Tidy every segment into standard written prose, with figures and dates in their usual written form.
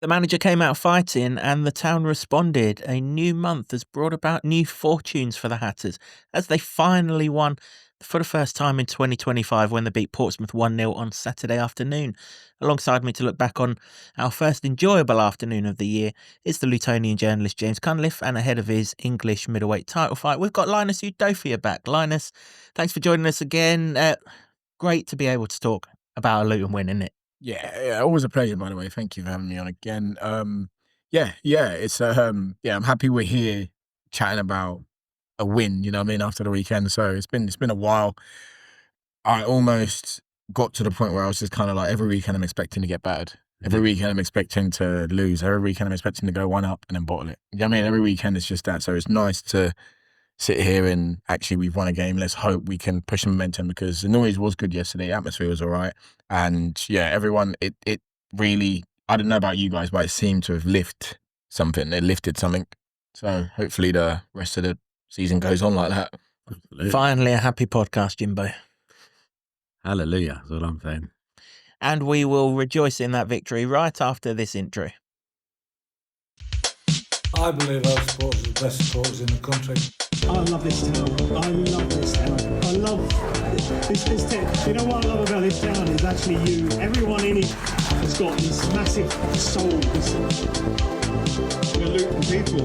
The manager came out fighting and the town responded. A new month has brought about new fortunes for the Hatters as they finally won for the first time in 2025 when they beat Portsmouth 1-0 on Saturday afternoon. Alongside me to look back on our first enjoyable afternoon of the year is the Lutonian journalist James Cunliffe, and ahead of his English middleweight title fight, we've got Linus Udofia back. Linus, thanks for joining us again. Great to be able to talk about a Luton win, isn't it? Yeah, always a pleasure, by the way. Thank you for having me on again. It's I'm happy we're here chatting about a win, you know what I mean, after the weekend. So it's been a while. I almost got to the point where I was just kind of like, every weekend I'm expecting to get battered. Every weekend I'm expecting to lose. Every weekend I'm expecting to go one up and then bottle it. You know what I mean? Every weekend it's just that. So it's nice to sit here and actually we've won a game. Let's hope we can push the momentum, because the noise was good yesterday. The atmosphere was all right. And yeah, everyone, it really, I don't know about you guys, but it seemed to have lifted something. It lifted something. So hopefully the rest of the season goes on like that. Absolutely. Finally a happy podcast, Jimbo. Hallelujah, that's what I'm saying. And we will rejoice in that victory right after this intro. I believe our supporters are the best supporters in the country. I love this town. I love this town. I love this town. You know what I love about this town is actually you. Everyone in it has got this massive soul. We're Luton people,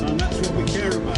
and that's what we care about.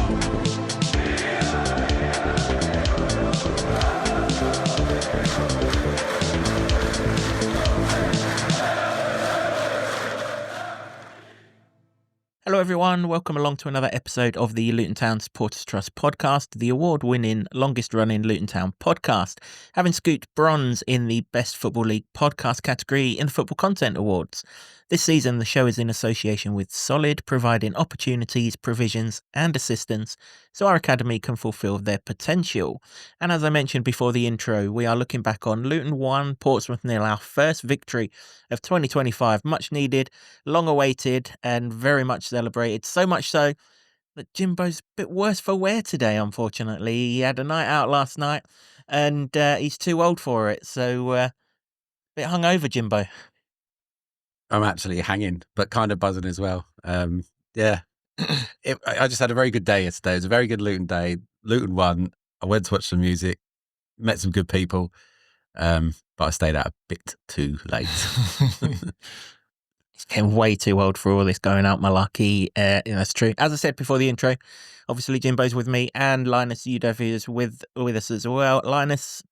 Hello everyone, welcome along to another episode of the Luton Town Supporters Trust podcast, the award-winning, longest-running Luton Town podcast, having scooped bronze in the Best Football League podcast category in the Football Content Awards. This season, the show is in association with Solid, providing opportunities, provisions and assistance so our academy can fulfil their potential. And as I mentioned before the intro, we are looking back on Luton 1, Portsmouth 0, our first victory of 2025, much needed, long awaited and very much celebrated. So much so that Jimbo's a bit worse for wear today, unfortunately. He had a night out last night and he's too old for it. So a bit hungover, Jimbo. I'm actually hanging, but kind of buzzing as well. I just had a very good day yesterday. It was a very good Luton day. Luton won. I went to watch some music, met some good people, but I stayed out a bit too late. He's getting way too old for all this going out malarkey. That's true. As I said before the intro, obviously Jimbo's with me and Linus Udofia is with us as well. Linus,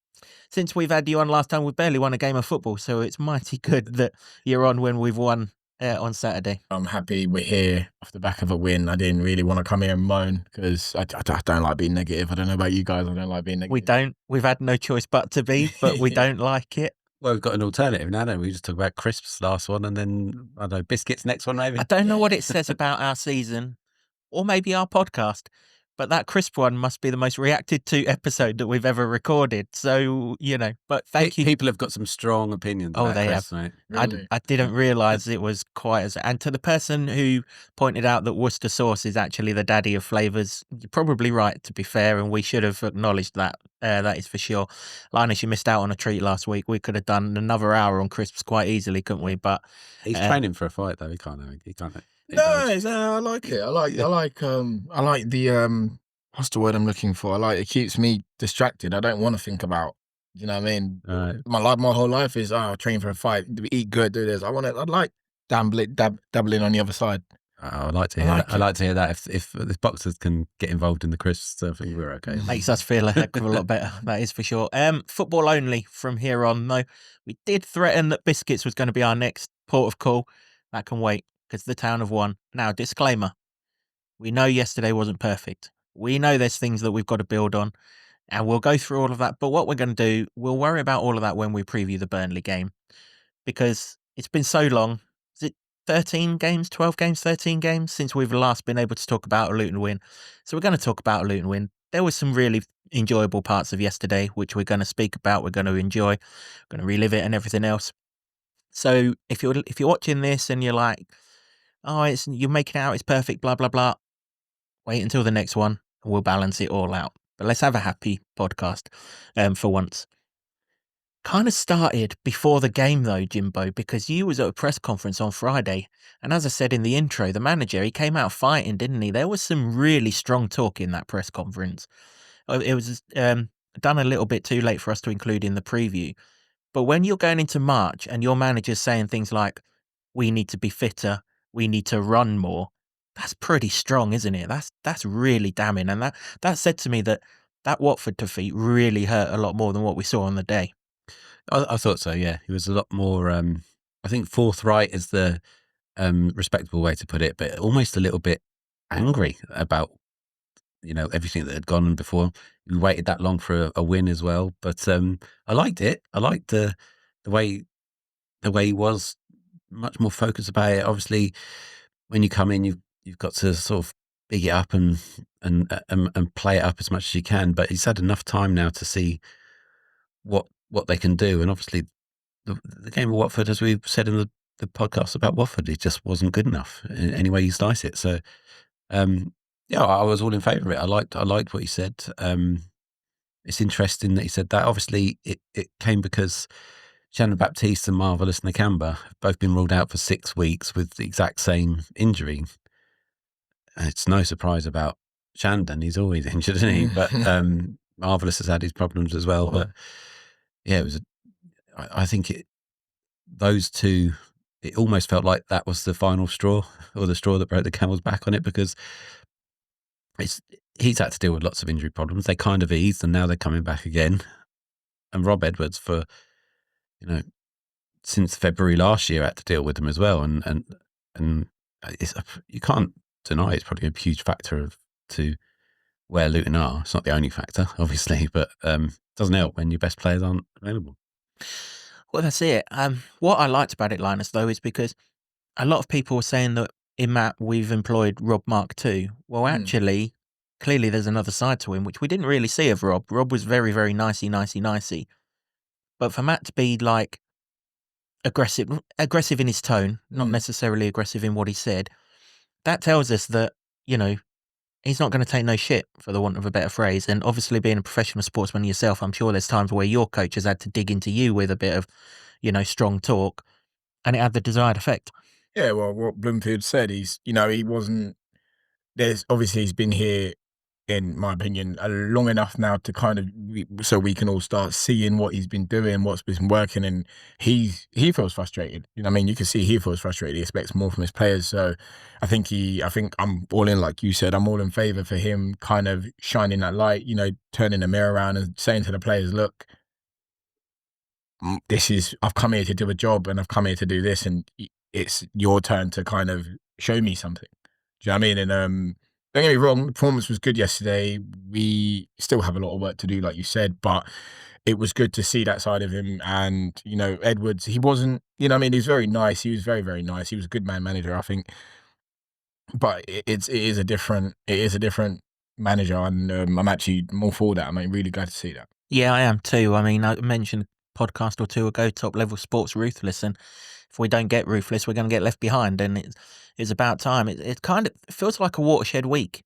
since we've had you on last time, we've barely won a game of football, so it's mighty good that you're on when we've won on Saturday. I'm happy we're here off the back of a win. I didn't really want to come here and moan because I don't like being negative. I don't know about you guys. I don't like being negative. We don't. We've had no choice but to be, but we don't like it. Well, we've got an alternative now, don't we? We just talked about crisps last one and then, I don't know, biscuits next one maybe. I don't know what it says about our season or maybe our podcast, but that crisp one must be the most reacted to episode that we've ever recorded. So, but thank you. People have got some strong opinions about they crisps, have. mate. Really? I didn't realise it was quite as... And to the person who pointed out that Worcester sauce is actually the daddy of flavours, you're probably right, to be fair, and we should have acknowledged that. That is for sure. Linus, you missed out on a treat last week. We could have done another hour on crisps quite easily, couldn't we? But he's training for a fight, though. He can't. No, I like it. I like the what's the word I'm looking for? it keeps me distracted. I don't want to think about, you know what I mean? Right. My whole life is train for a fight, eat good, do this. I'd like dabbling on the other side. Oh, I'd like to hear that. I'd like to hear that. If boxers can get involved in the crisps, I think we're okay. Makes us feel a heck of a lot better. That is for sure. Football only from here on, though. We did threaten that biscuits was going to be our next port of call. That can wait, because the town have won. Now, disclaimer. We know yesterday wasn't perfect. We know there's things that we've got to build on, and we'll go through all of that. But what we're going to do, we'll worry about all of that when we preview the Burnley game, because it's been so long. 13 games, 12 games, 13 games since we've last been able to talk about a Luton win. So we're going to talk about a Luton win. There were some really enjoyable parts of yesterday, which we're going to speak about. We're going to enjoy, we're going to relive it and everything else. So if you're watching this and you're like, you're making it out, it's perfect, blah, blah, blah, wait until the next one and we'll balance it all out. But let's have a happy podcast for once. kind of started before the game though, Jimbo, because you was at a press conference on Friday, and as I said in the intro, the manager, he came out fighting, didn't he? There was some really strong talk in that press conference. It was done a little bit too late for us to include in the preview. But when you're going into March and your manager's saying things like, we need to be fitter, we need to run more, that's pretty strong, isn't it? That's really damning. And that said to me that Watford defeat really hurt a lot more than what we saw on the day. I thought so, yeah. He was a lot more, I think forthright is the respectable way to put it, but almost a little bit angry about, everything that had gone on before. We waited that long for a win as well, but I liked it. I liked the way he was much more focused about it. Obviously, when you come in, you've got to sort of big it up and play it up as much as you can. But he's had enough time now to see what they can do, and obviously the game of Watford, as we've said in the podcast about Watford, it just wasn't good enough in any way you slice it. So, yeah, I was all in favour of it. I liked what he said. It's interesting that he said that. Obviously, it came because Shannon Baptiste and Marvelous Nakamba have both been ruled out for 6 weeks with the exact same injury. And it's no surprise about Shandon. He's always injured, isn't he? But Marvelous has had his problems as well. But yeah, it was. I think those two. It almost felt like that was the final straw, or the straw that broke the camel's back on it, because he's had to deal with lots of injury problems. They kind of eased, and now they're coming back again. And Rob Edwards, for since February last year, had to deal with them as well. And you can't deny it's probably a huge factor to where Luton are. It's not the only factor, obviously, but it doesn't help when your best players aren't available. Well, that's it. What I liked about it, Linus, though, is because a lot of people were saying that in Matt we've employed Rob Mark II. Well, actually, clearly there's another side to him, which we didn't really see of Rob. Rob was very, very nicey. But for Matt to be like aggressive in his tone, not necessarily aggressive in what he said, that tells us that, he's not going to take no shit, for the want of a better phrase. And obviously, being a professional sportsman yourself, I'm sure there's times where your coach has had to dig into you with a bit of, strong talk, and it had the desired effect. Yeah, well, what Bloomfield said, he wasn't. He's been here, in my opinion, long enough now to kind of so we can all start seeing what he's been doing, what's been working, and he feels frustrated. You can see he feels frustrated. He expects more from his players. So I think I'm all in, like you said, I'm all in favour for him kind of shining that light, turning the mirror around and saying to the players, look, I've come here to do a job, and I've come here to do this, and it's your turn to kind of show me something. Do you know what I mean? And don't get me wrong, the performance was good yesterday. We still have a lot of work to do, like you said, but it was good to see that side of him. And, Edwards, he wasn't, he was very nice. He was very, very nice. He was a good manager, I think. But it is a different manager, and I'm actually more for that. I'm really glad to see that. Yeah, I am too. I mentioned a podcast or two ago, Top Level Sports Ruthless, and if we don't get ruthless, we're going to get left behind, and it's about time. It kind of feels like a watershed week,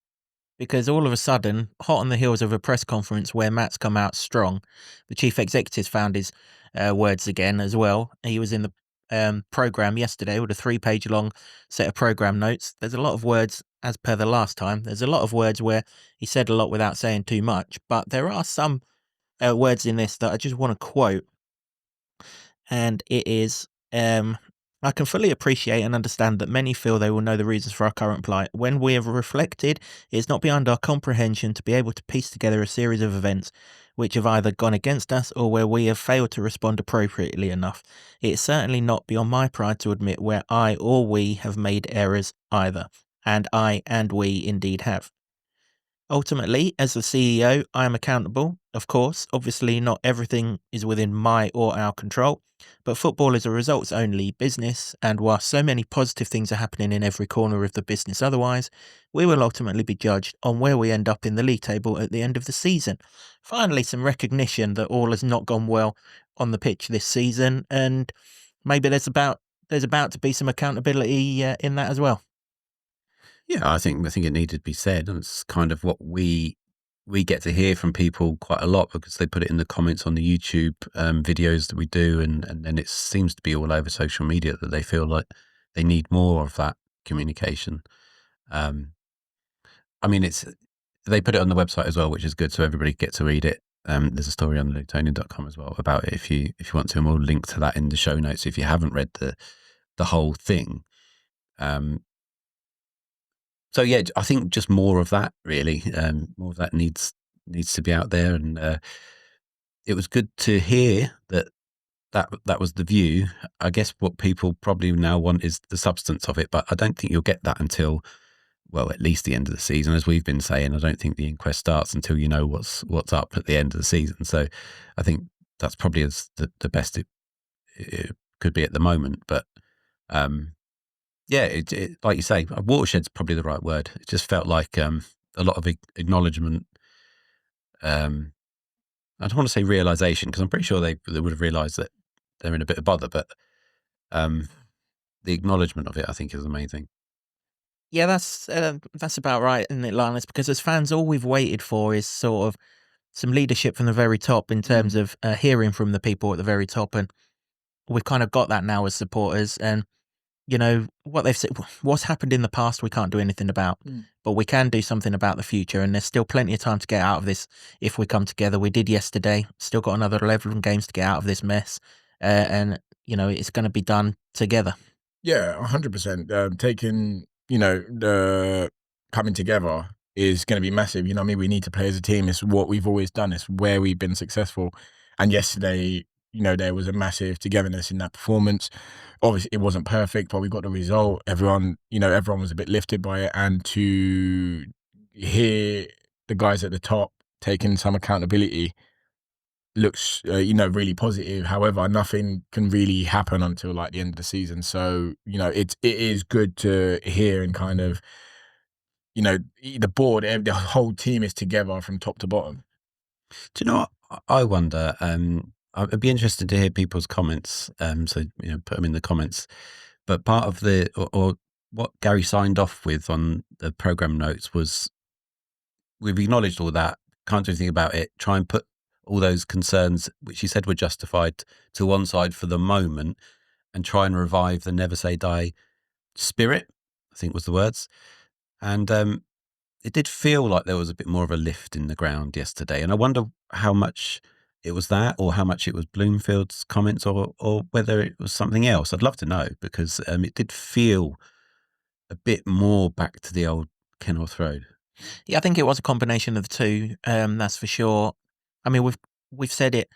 because all of a sudden, hot on the heels of a press conference where Matt's come out strong, the chief executive found his words again as well. He was in the programme yesterday with a 3-page long set of programme notes. There's a lot of words, as per the last time. There's a lot of words where he said a lot without saying too much, but there are some words in this that I just want to quote, and it is, I can fully appreciate and understand that many feel they will know the reasons for our current plight. When we have reflected, it is not beyond our comprehension to be able to piece together a series of events which have either gone against us or where we have failed to respond appropriately enough. It is certainly not beyond my pride to admit where I or we have made errors either, and I and we indeed have. Ultimately, as the CEO, I am accountable, of course. Obviously, not everything is within my or our control, but football is a results-only business, and while so many positive things are happening in every corner of the business otherwise, we will ultimately be judged on where we end up in the league table at the end of the season. Finally, some recognition that all has not gone well on the pitch this season, and maybe there's about to be some accountability in that as well. Yeah, I think it needed to be said. And it's kind of what we we get to hear from people quite a lot because they put it in the comments on the YouTube videos that we do, and then it seems to be all over social media that they feel like they need more of that communication. I mean, they put it on the website as well, which is good, so everybody gets to read it. There's a story on Lutonian.com as well about it if you want to, and we'll link to that in the show notes if you haven't read the whole thing. So yeah, I think just more of that really. More of that needs to be out there, and it was good to hear that was the view. I guess what people probably now want is the substance of it, but I don't think you'll get that until, well, at least the end of the season, as we've been saying. I don't think the inquest starts until you know what's up at the end of the season. So I think that's probably the best it could be at the moment. But yeah, it like you say, watershed's probably the right word. It just felt like a lot of acknowledgement. I don't want to say realization, because I'm pretty sure they would have realized that they're in a bit of bother, but the acknowledgement of it, I think, is the main thing. Yeah, that's about right, isn't it, Linus? Because as fans, all we've waited for is sort of some leadership from the very top in terms of hearing from the people at the very top, and we've kind of got that now as supporters. And you know what they've said, what's happened in the past, we can't do anything about, but we can do something about the future. And there's still plenty of time to get out of this if we come together. We did yesterday. Still got another 11 games to get out of this mess, and you know it's going to be done together. Yeah, 100%. Taking, the coming together is going to be massive. You know what I mean? We need to play as a team. It's what we've always done. It's where we've been successful. And yesterday, there was a massive togetherness in that performance. Obviously, it wasn't perfect, but we got the result. Everyone was a bit lifted by it. And to hear the guys at the top taking some accountability looks, really positive. However, nothing can really happen until like the end of the season. So, it is good to hear, and kind of, the board, the whole team is together from top to bottom. Do you know what I wonder? I'd be interested to hear people's comments. So put them in the comments. But part of or what Gary signed off with on the program notes was, we've acknowledged all that, can't do anything about it. Try and put all those concerns, which he said were justified, to one side for the moment, and try and revive the never say die spirit, I think was the words. And it did feel like there was a bit more of a lift in the ground yesterday. And I wonder how much it was that, or how much it was Bloomfield's comments, or whether it was something else. I'd love to know, because it did feel a bit more back to the old Kenilworth Road. Yeah, I think it was a combination of the two. That's for sure. I mean, we've said it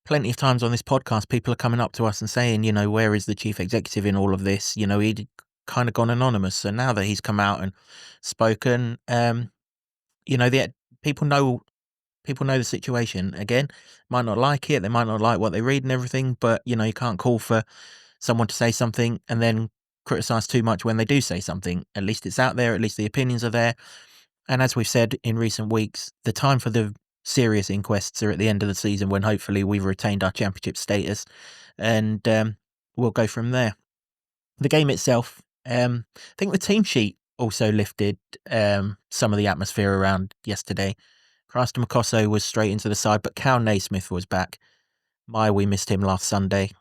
plenty of times on this podcast. People are coming up to us and saying, where is the chief executive in all of this? He'd kind of gone anonymous. So now that he's come out and spoken, the people know the situation. Again, might not like it. They might not like what they read and everything. But you can't call for someone to say something and then criticize too much when they do say something. At least it's out there. At least the opinions are there. And as we've said in recent weeks, the time for the serious inquests are at the end of the season, when hopefully we've retained our championship status, and we'll go from there. The game itself, I think the team sheet also lifted some of the atmosphere around yesterday. Christ Makosso was straight into the side, but Cal Naismith was back. We missed him last Sunday.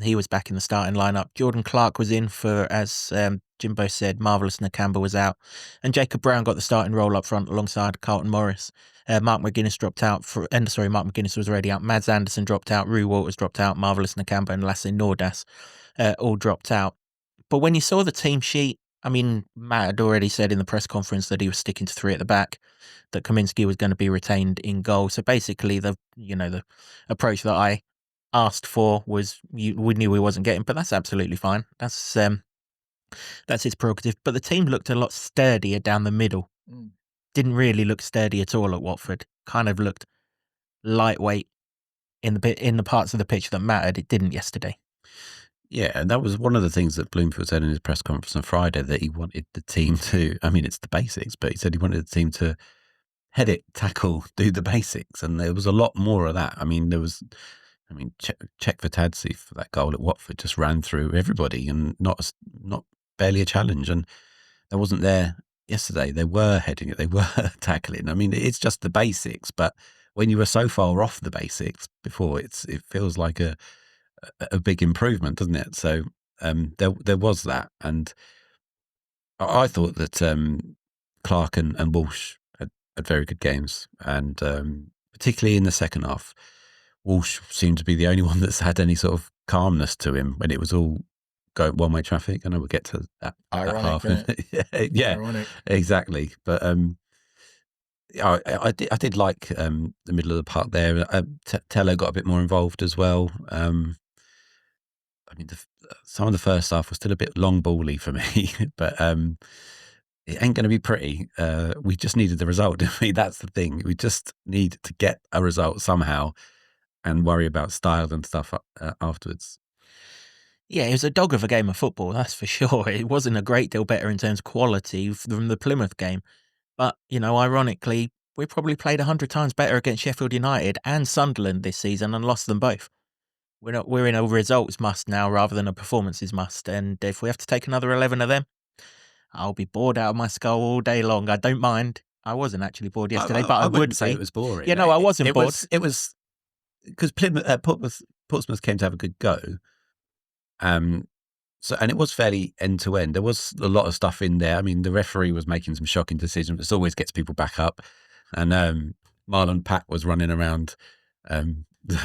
He was back in the starting lineup. Jordan Clark was in for, as Jimbo said, Marvellous Nakamba was out. And Jacob Brown got the starting role up front alongside Carlton Morris. Mark McGuinness dropped out. Mark McGuinness was already out. Mads Anderson dropped out. Rue Walters dropped out. Marvellous Nakamba and Lasse Nordas all dropped out. But when you saw the team sheet, I mean, Matt had already said in the press conference that he was sticking to three at the back, that Kaminski was going to be retained in goal. So basically, the approach that I asked for was, we knew we wasn't getting, but that's absolutely fine. That's his prerogative. But the team looked a lot sturdier down the middle. Didn't really look sturdy at all at Watford. Kind of looked lightweight in the parts of the pitch that mattered. It didn't yesterday. Yeah, and that was one of the things that Bloomfield said in his press conference on Friday, that he wanted the team to, I mean, it's the basics, but he said he wanted the team to head it, tackle, do the basics. And there was a lot more of that. I mean, check for Tadzi for that goal at Watford, just ran through everybody and not barely a challenge. And that wasn't there yesterday they were heading it, they were tackling. I mean, it's just the basics, but when you were so far off the basics before, it feels like a big improvement, doesn't it? So there was that, and I thought that Clark and Walsh had very good games, and particularly in the second half, Walsh seemed to be the only one that's had any sort of calmness to him when it was all going one-way traffic. I know we'll get to that half. Yeah, Ironic. Exactly. But I did like the middle of the park there. Tello got a bit more involved as well. I mean, some of the first half was still a bit long bally for me, but it ain't going to be pretty. We just needed the result, didn't we? That's the thing. We just need to get a result somehow and worry about style and stuff afterwards. Yeah, it was a dog of a game of football, that's for sure. It wasn't a great deal better in terms of quality from the Plymouth game. But, ironically, we probably played 100 times better against Sheffield United and Sunderland this season and lost them both. We're in a results must now rather than a performances must. And if we have to take another 11 of them, I'll be bored out of my skull all day long. I don't mind. I wasn't actually bored yesterday, but I would say be. it was boring. I wasn't bored. It was because Portsmouth came to have a good go. So, and it was fairly end to end. There was a lot of stuff in there. I mean, the referee was making some shocking decisions. It always gets people back up. And Marlon Pack was running around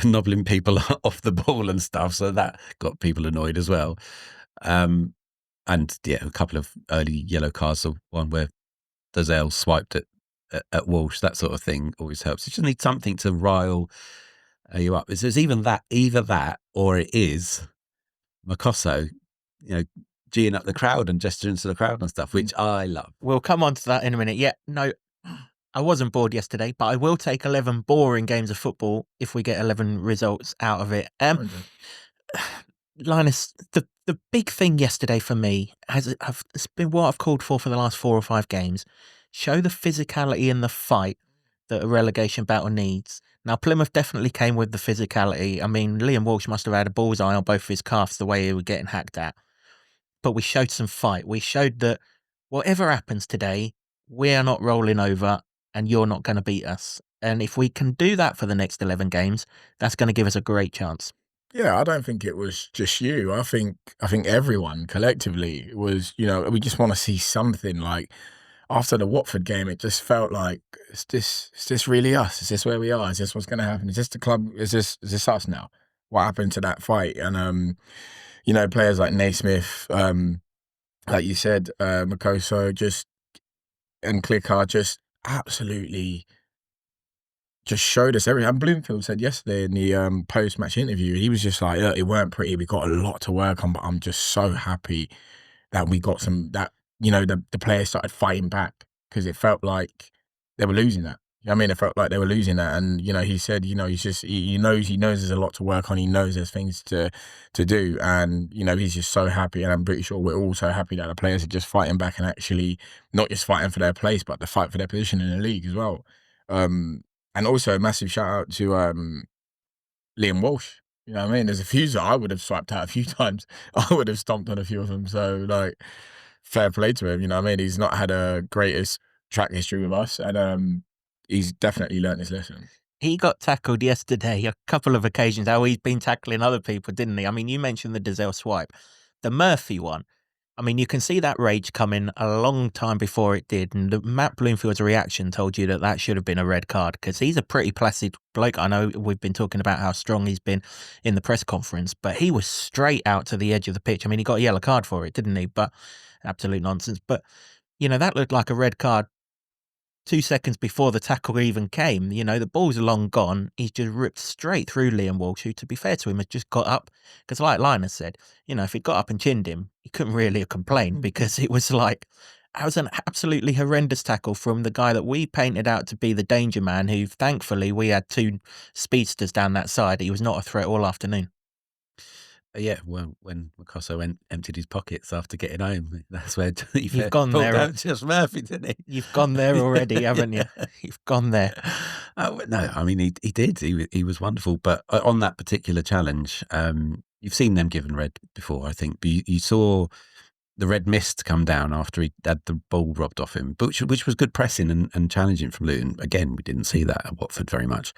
nobbling people off the ball and stuff. So that got people annoyed as well. And yeah, a couple of early yellow cards. The one where Dazelle swiped at Walsh, that sort of thing always helps. You just need something to rile you up. It's either that or it is Makosso, geeing up the crowd and gesturing to the crowd and stuff, which I love. We'll come on to that in a minute. Yeah, no, I wasn't bored yesterday, but I will take 11 boring games of football if we get 11 results out of it. Linus, the big thing yesterday for me it's been what I've called for the last 4 or 5 games. Show the physicality and the fight that a relegation battle needs. Now, Plymouth definitely came with the physicality. I mean, Liam Walsh must have had a bullseye on both of his calves the way he was getting hacked at. But we showed some fight. We showed that whatever happens today, we're not rolling over and you're not going to beat us. And if we can do that for the next 11 games, that's going to give us a great chance. Yeah, I don't think it was just you. I think everyone collectively was, we just want to see something. Like after the Watford game, it just felt like, is this really us? Is this where we are? Is this what's going to happen? Is this the club? Is this us now? What happened to that fight? And, players like Naismith, like you said, Makoso, and Clicker just absolutely just showed us everything. And Bloomfield said yesterday in the post-match interview, he was just like, look, it weren't pretty. We got a lot to work on, but I'm just so happy that we got the players started fighting back because it felt like they were losing that. It felt like they were losing that. And, he said, he knows there's a lot to work on. He knows there's things to do. And, he's just so happy. And I'm pretty sure we're all so happy that the players are just fighting back and actually not just fighting for their place, but the fight for their position in the league as well. And also a massive shout out to Liam Walsh. There's a few that I would have swiped out a few times. I would have stomped on a few of them. So, fair play to him. He's not had a greatest track history with us. And he's definitely learnt his lesson. He got tackled yesterday a couple of occasions. How he's been tackling other people, didn't he? I mean, you mentioned the Dazelle swipe. The Murphy one. I mean, you can see that rage coming a long time before it did. And Matt Bloomfield's reaction told you that should have been a red card because he's a pretty placid bloke. I know we've been talking about how strong he's been in the press conference, but he was straight out to the edge of the pitch. I mean, he got a yellow card for it, didn't he? But absolute nonsense. But, that looked like a red card 2 seconds before the tackle even came. The ball's long gone. He's just ripped straight through Liam Walsh, who, to be fair to him, has just got up. Because like Linus said, if he got up and chinned him, he couldn't really have complained because it was like, that was an absolutely horrendous tackle from the guy that we painted out to be the danger man, who thankfully we had 2 speedsters down that side. He was not a threat all afternoon. Yeah, well, when Makosso emptied his pockets after getting home, that's where you've gone there. Just Murphy, didn't he? You've gone there already, haven't you? You've gone there. No, I mean he did. He was wonderful, but on that particular challenge, you've seen them given red before, I think. But you saw the red mist come down after he had the ball robbed off him, but which was good pressing and challenging from Luton. Again, we didn't see that at Watford very much,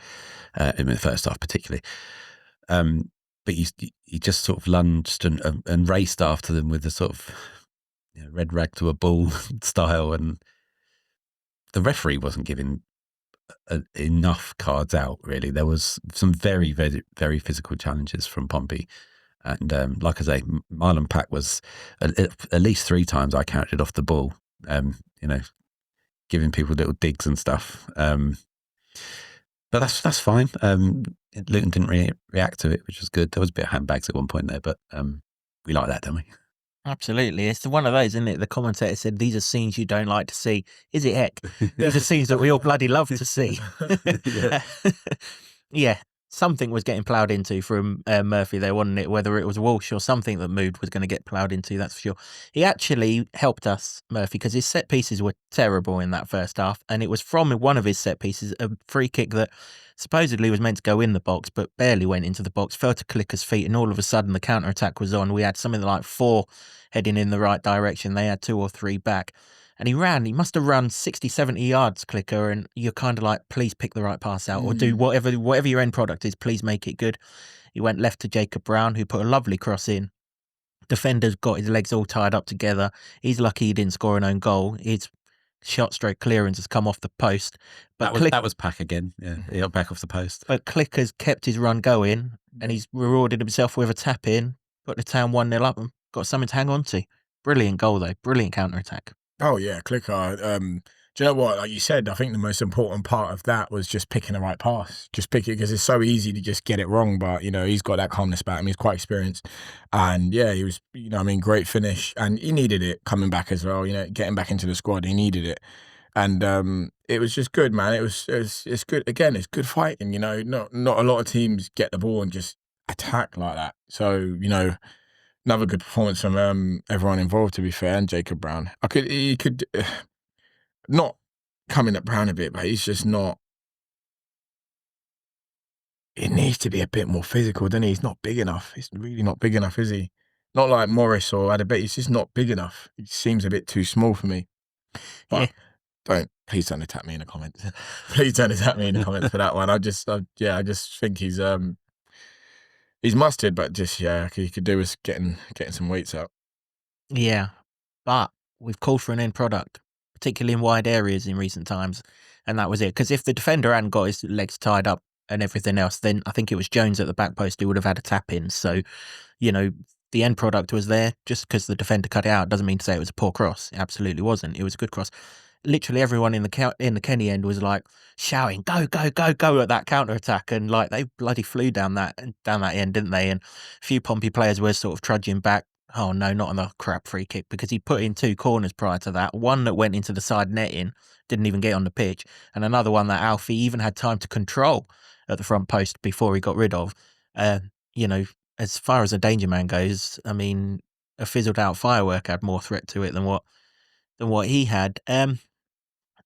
in the first half particularly. But he just sort of lunged and raced after them with the sort of red rag to a bull style, and the referee wasn't giving enough cards out, really. There was some very, very, very physical challenges from Pompey. And like I say, Marlon Pack was at least 3 times I counted off the ball, giving people little digs and stuff. But that's fine. Luton didn't react to it, which was good. There was a bit of handbags at one point there, but we like that, don't we? Absolutely. It's one of those, isn't it? The commentator said, these are scenes you don't like to see. Is it heck? These are scenes that we all bloody love to see. Yeah. Something was getting ploughed into from Murphy there, wasn't it? Whether it was Walsh or something that moved was going to get ploughed into, that's for sure. He actually helped us, Murphy, because his set pieces were terrible in that first half. And it was from one of his set pieces, a free kick that supposedly was meant to go in the box, but barely went into the box, fell to Clicker's feet, and all of a sudden the counter-attack was on. We had something like 4 heading in the right direction. They had 2 or 3 back. And he must have run 60, 70 yards, Clicker, and you're kind of like, please pick the right pass out or do whatever your end product is, please make it good. He went left to Jacob Brown, who put a lovely cross in. Defender's got his legs all tied up together. He's lucky he didn't score an own goal. His shot-stroke clearance has come off the post. But that was Pack again. Yeah, he got back off the post. But Clicker's kept his run going, and he's rewarded himself with a tap-in, put the Town 1-0 up and got something to hang on to. Brilliant goal, though. Brilliant counter-attack. Oh yeah, Clicker. Do you know what? Like you said, I think the most important part of that was just picking the right pass. Just pick it, because it's so easy to just get it wrong. But he's got that calmness about him. He's quite experienced, and yeah, he was. Great finish, and he needed it coming back as well. Getting back into the squad, he needed it, and it was just good, man. It's good. Again, it's good fighting. Not a lot of teams get the ball and just attack like that. So another good performance from everyone involved, to be fair, and Jacob Brown. He could not coming at Brown a bit, but he's just not. It needs to be a bit more physical, doesn't he? He's not big enough. He's really not big enough, is he? Not like Morris or Adebet. He's just not big enough. He seems a bit too small for me. But please don't attack me in the comments. Please don't attack me in the comments for that one. I just think he's mustard, but just he could do with getting some weights up. Yeah, but we've called for an end product, particularly in wide areas in recent times, and that was it. Because if the defender hadn't got his legs tied up and everything else, then I think it was Jones at the back post who would have had a tap in. So, the end product was there. Just because the defender cut it out doesn't mean to say it was a poor cross. It absolutely wasn't. It was a good cross. Literally everyone in the Kenny end was like shouting, "Go, go, go, go!" at that counter attack, and like they bloody flew down that end, didn't they? And a few Pompey players were sort of trudging back. Oh no, not on the crap free kick, because he put in 2 corners prior to that. One that went into the side netting, didn't even get on the pitch, and another one that Alfie even had time to control at the front post before he got rid of. As far as a danger man goes, I mean, a fizzled out firework had more threat to it than what he had.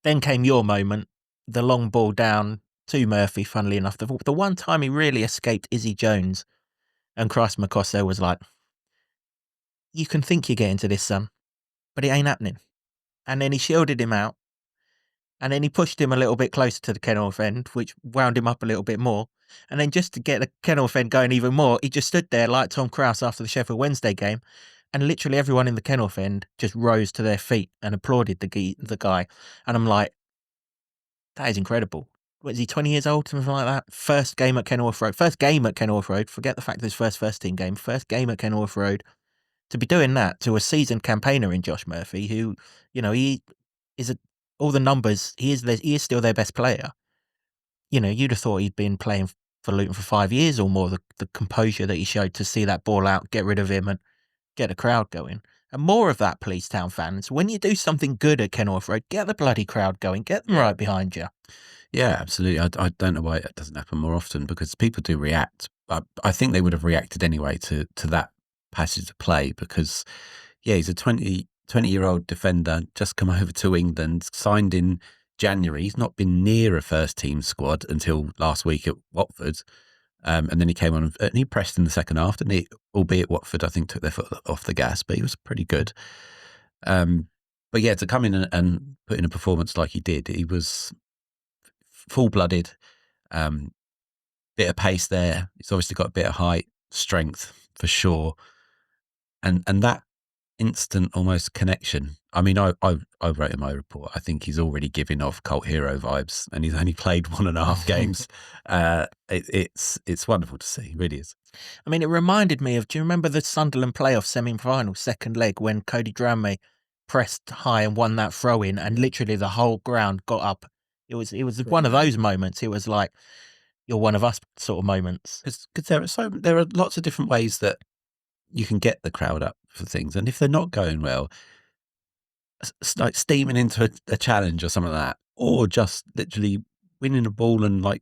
Then came your moment, the long ball down to Murphy, funnily enough. The one time he really escaped Izzy Jones, and Christ Makosso was like, you can think you're getting to this, son, but it ain't happening. And then he shielded him out, and then he pushed him a little bit closer to the Kenilworth end, which wound him up a little bit more. And then just to get the Kenilworth end going even more, he just stood there like Tom Krause after the Sheffield Wednesday game, and literally everyone in the Kenilworth end just rose to their feet and applauded the guy. And I'm like, that is incredible. What is he, 20 years old, something like that? First game at Kenilworth Road. Forget the fact that his first team game. First game at Kenilworth Road. To be doing that to a seasoned campaigner in Josh Murphy, who, he is all the numbers, he is still their best player. You'd have thought he'd been playing for Luton for 5 years or more. The composure that he showed to see that ball out, get rid of him, and get a crowd going. And more of that, please, Town fans. When you do something good at Kenilworth Road, get the bloody crowd going. Get them right behind you. Yeah, absolutely. I don't know why it doesn't happen more often, because people do react. I think they would have reacted anyway to that passage of play, because, he's a 20-year-old defender, just come over to England, signed in January. He's not been near a first-team squad until last week at Watford. And then he came on and he pressed in the second half, didn't he? Albeit Watford, I think, took their foot off the gas, but he was pretty good. But yeah, to come in and put in a performance like he did, he was full-blooded, bit of pace there. He's obviously got a bit of height, strength for sure. And that instant almost connection. I mean, I wrote in my report, I think he's already giving off cult hero vibes, and he's only played 1.5 games. It's wonderful to see, it really is. I mean, it reminded me of, do you remember the Sunderland playoff semi-final, second leg, when Cody Drameh pressed high and won that throw-in, and literally the whole ground got up? It was one of those moments. It was like, you're one of us sort of moments. Because there are lots of different ways that you can get the crowd up for things, and if they're not going well, like steaming into a challenge or something like that, or just literally winning a ball and like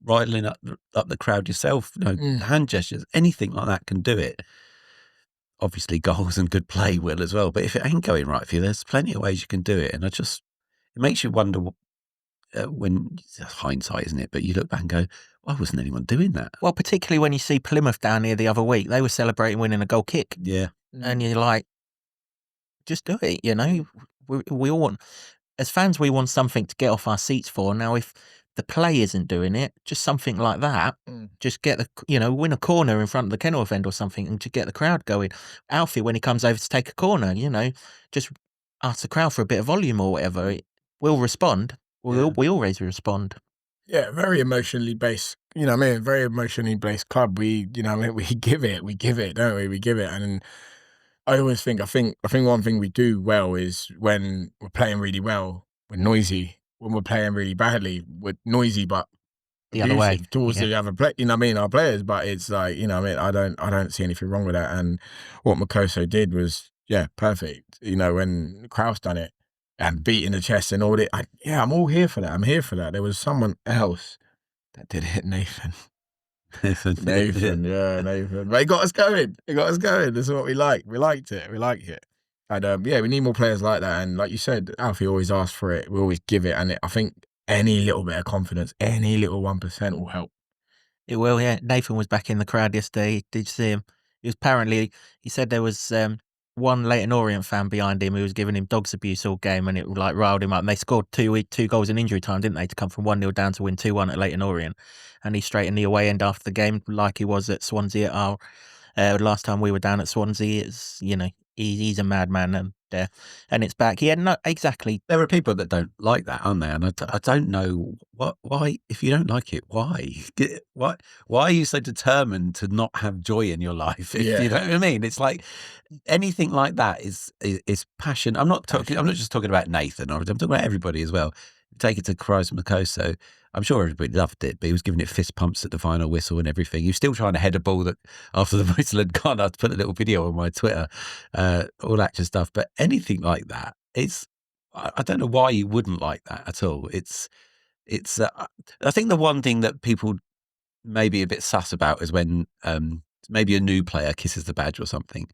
riding up the crowd yourself, hand gestures, anything like that can do it. Obviously, goals and good play will as well, but if it ain't going right for you, there's plenty of ways you can do it, and it makes you wonder. When hindsight, isn't it? But you look back and go, why wasn't anyone doing that? Well, particularly when you see Plymouth down here the other week, they were celebrating winning a goal kick. Yeah. And you're like, just do it, We all want, as fans, we want something to get off our seats for. Now, if the play isn't doing it, just something like that, just get win a corner in front of the kennel end or something, and to get the crowd going. Alfie, when he comes over to take a corner, just ask the crowd for a bit of volume or whatever. We'll respond. We always respond. Yeah, very emotionally based. Very emotionally based club. We give it, don't we? We give it, and I always think, I think one thing we do well is when we're playing really well, we're noisy. When we're playing really badly, we're noisy, but the other way towards the other play. Our players. But it's like, I don't see anything wrong with that. And what Makoso did was, perfect. When Kraus done it, and beating the chest and all that. I'm all here for that. I'm here for that. There was someone else that did it, Nathan. Nathan. But he got us going. This is what we like. We liked it. And we need more players like that. And like you said, Alfie always asks for it. We always give it. And I think any little bit of confidence, any little 1% will help. It will, yeah. Nathan was back in the crowd yesterday. Did you see him? He said there was one Leyton Orient fan behind him who was giving him dogs abuse all game, and it like riled him up. And they scored two goals in injury time, didn't they, to come from 1-0 down to win 2-1 at Leyton Orient. And he's straight in the away end after the game, like he was at Swansea at our last time we were down at Swansea. It's he's a madman, and it's back. Yeah, no, exactly. There are people that don't like that, aren't there? And I don't know why. If you don't like it, why? Why are you so determined to not have joy in your life? If you know what I mean? It's like anything like that is passion. I'm not just talking about Nathan, or I'm talking about everybody as well. Take it to Christ Makoso. I'm sure everybody loved it, but he was giving it fist pumps at the final whistle and everything. He was still trying to head a ball that after the whistle had gone. I'd put a little video on my Twitter, all that kind of stuff. But anything like that, I don't know why you wouldn't like that at all. I think the one thing that people may be a bit sus about is when maybe a new player kisses the badge or something.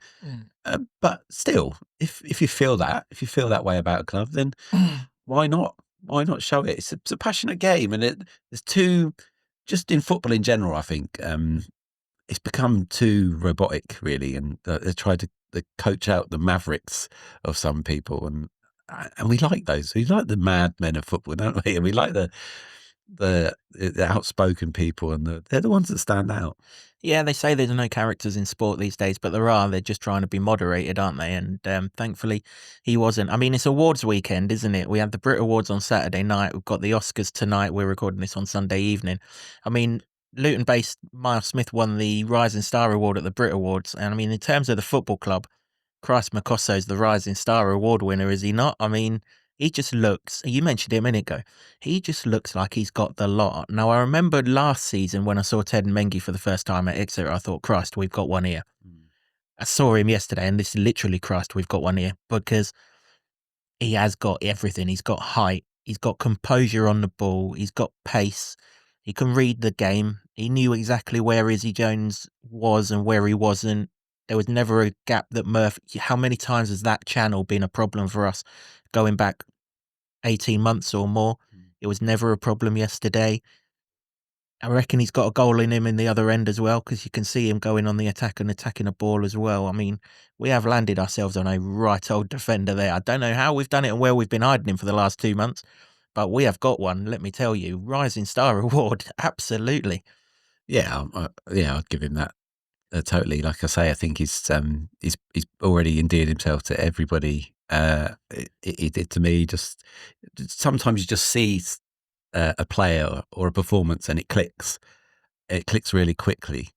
But still, if you feel that way about a club, then why not? Why not show it? It's a passionate game, and there's just in football in general, I think it's become too robotic, really, and they try to coach out the mavericks of some people, and we like those. We like the madmen of football, don't we? And we like the outspoken people, and they're the ones that stand out. Yeah, they say there's no characters in sport these days, but there are. They're just trying to be moderated, aren't they? And thankfully, he wasn't. I mean, it's awards weekend, isn't it? We had the Brit Awards on Saturday night. We've got the Oscars tonight. We're recording this on Sunday evening. I mean, Luton-based Miles Smith won the Rising Star Award at the Brit Awards. And I mean, in terms of the football club, Christ Makosso's the Rising Star Award winner, is he not? I mean, he just looks, you mentioned it a minute ago, he just looks like he's got the lot. Now, I remember last season when I saw Ted Mengi for the first time at Exeter, I thought, Christ, we've got one here. I saw him yesterday, and this is literally, Christ, we've got one here, because he has got everything. He's got height, he's got composure on the ball, he's got pace, he can read the game, he knew exactly where Izzy Jones was and where he wasn't. There was never a gap that how many times has that channel been a problem for us going back 18 months or more? It was never a problem yesterday. I reckon he's got a goal in him in the other end as well, because you can see him going on the attack and attacking a ball as well. I mean, we have landed ourselves on a right old defender there. I don't know how we've done it and where we've been hiding him for the last 2 months, but we have got one, let me tell you. Rising Star Award, absolutely. Yeah, I'd give him that totally. Like I say, I think he's already endeared himself to everybody. He did to me. Just sometimes you just see a player or a performance and it clicks. It clicks really quickly.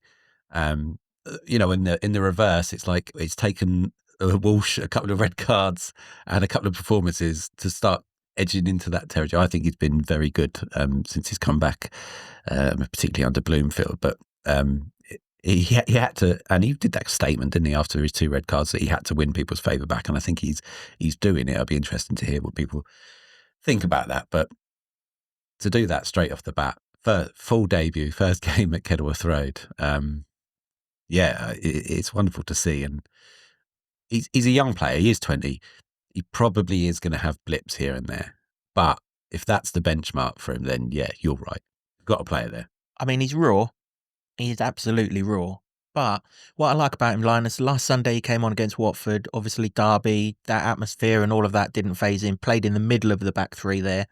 In the reverse, it's like it's taken Walsh a couple of red cards and a couple of performances to start edging into that territory. I think he's been very good since he's come back, particularly under Bloomfield. But he had to, and he did that statement, didn't he, after his 2 red cards, that he had to win people's favour back. And I think he's doing it. It'll be interesting to hear what people think about that. But to do that straight off the bat, full debut, first game at Kenilworth Road, it's wonderful to see. And he's a young player. He is 20. He probably is going to have blips here and there. But if that's the benchmark for him, then yeah, you're right. You've got a player there. I mean, he's raw. He's absolutely raw. But what I like about him, Linus, last Sunday he came on against Watford. Obviously, Derby, that atmosphere and all of that didn't faze him. Played in the middle of the back three there.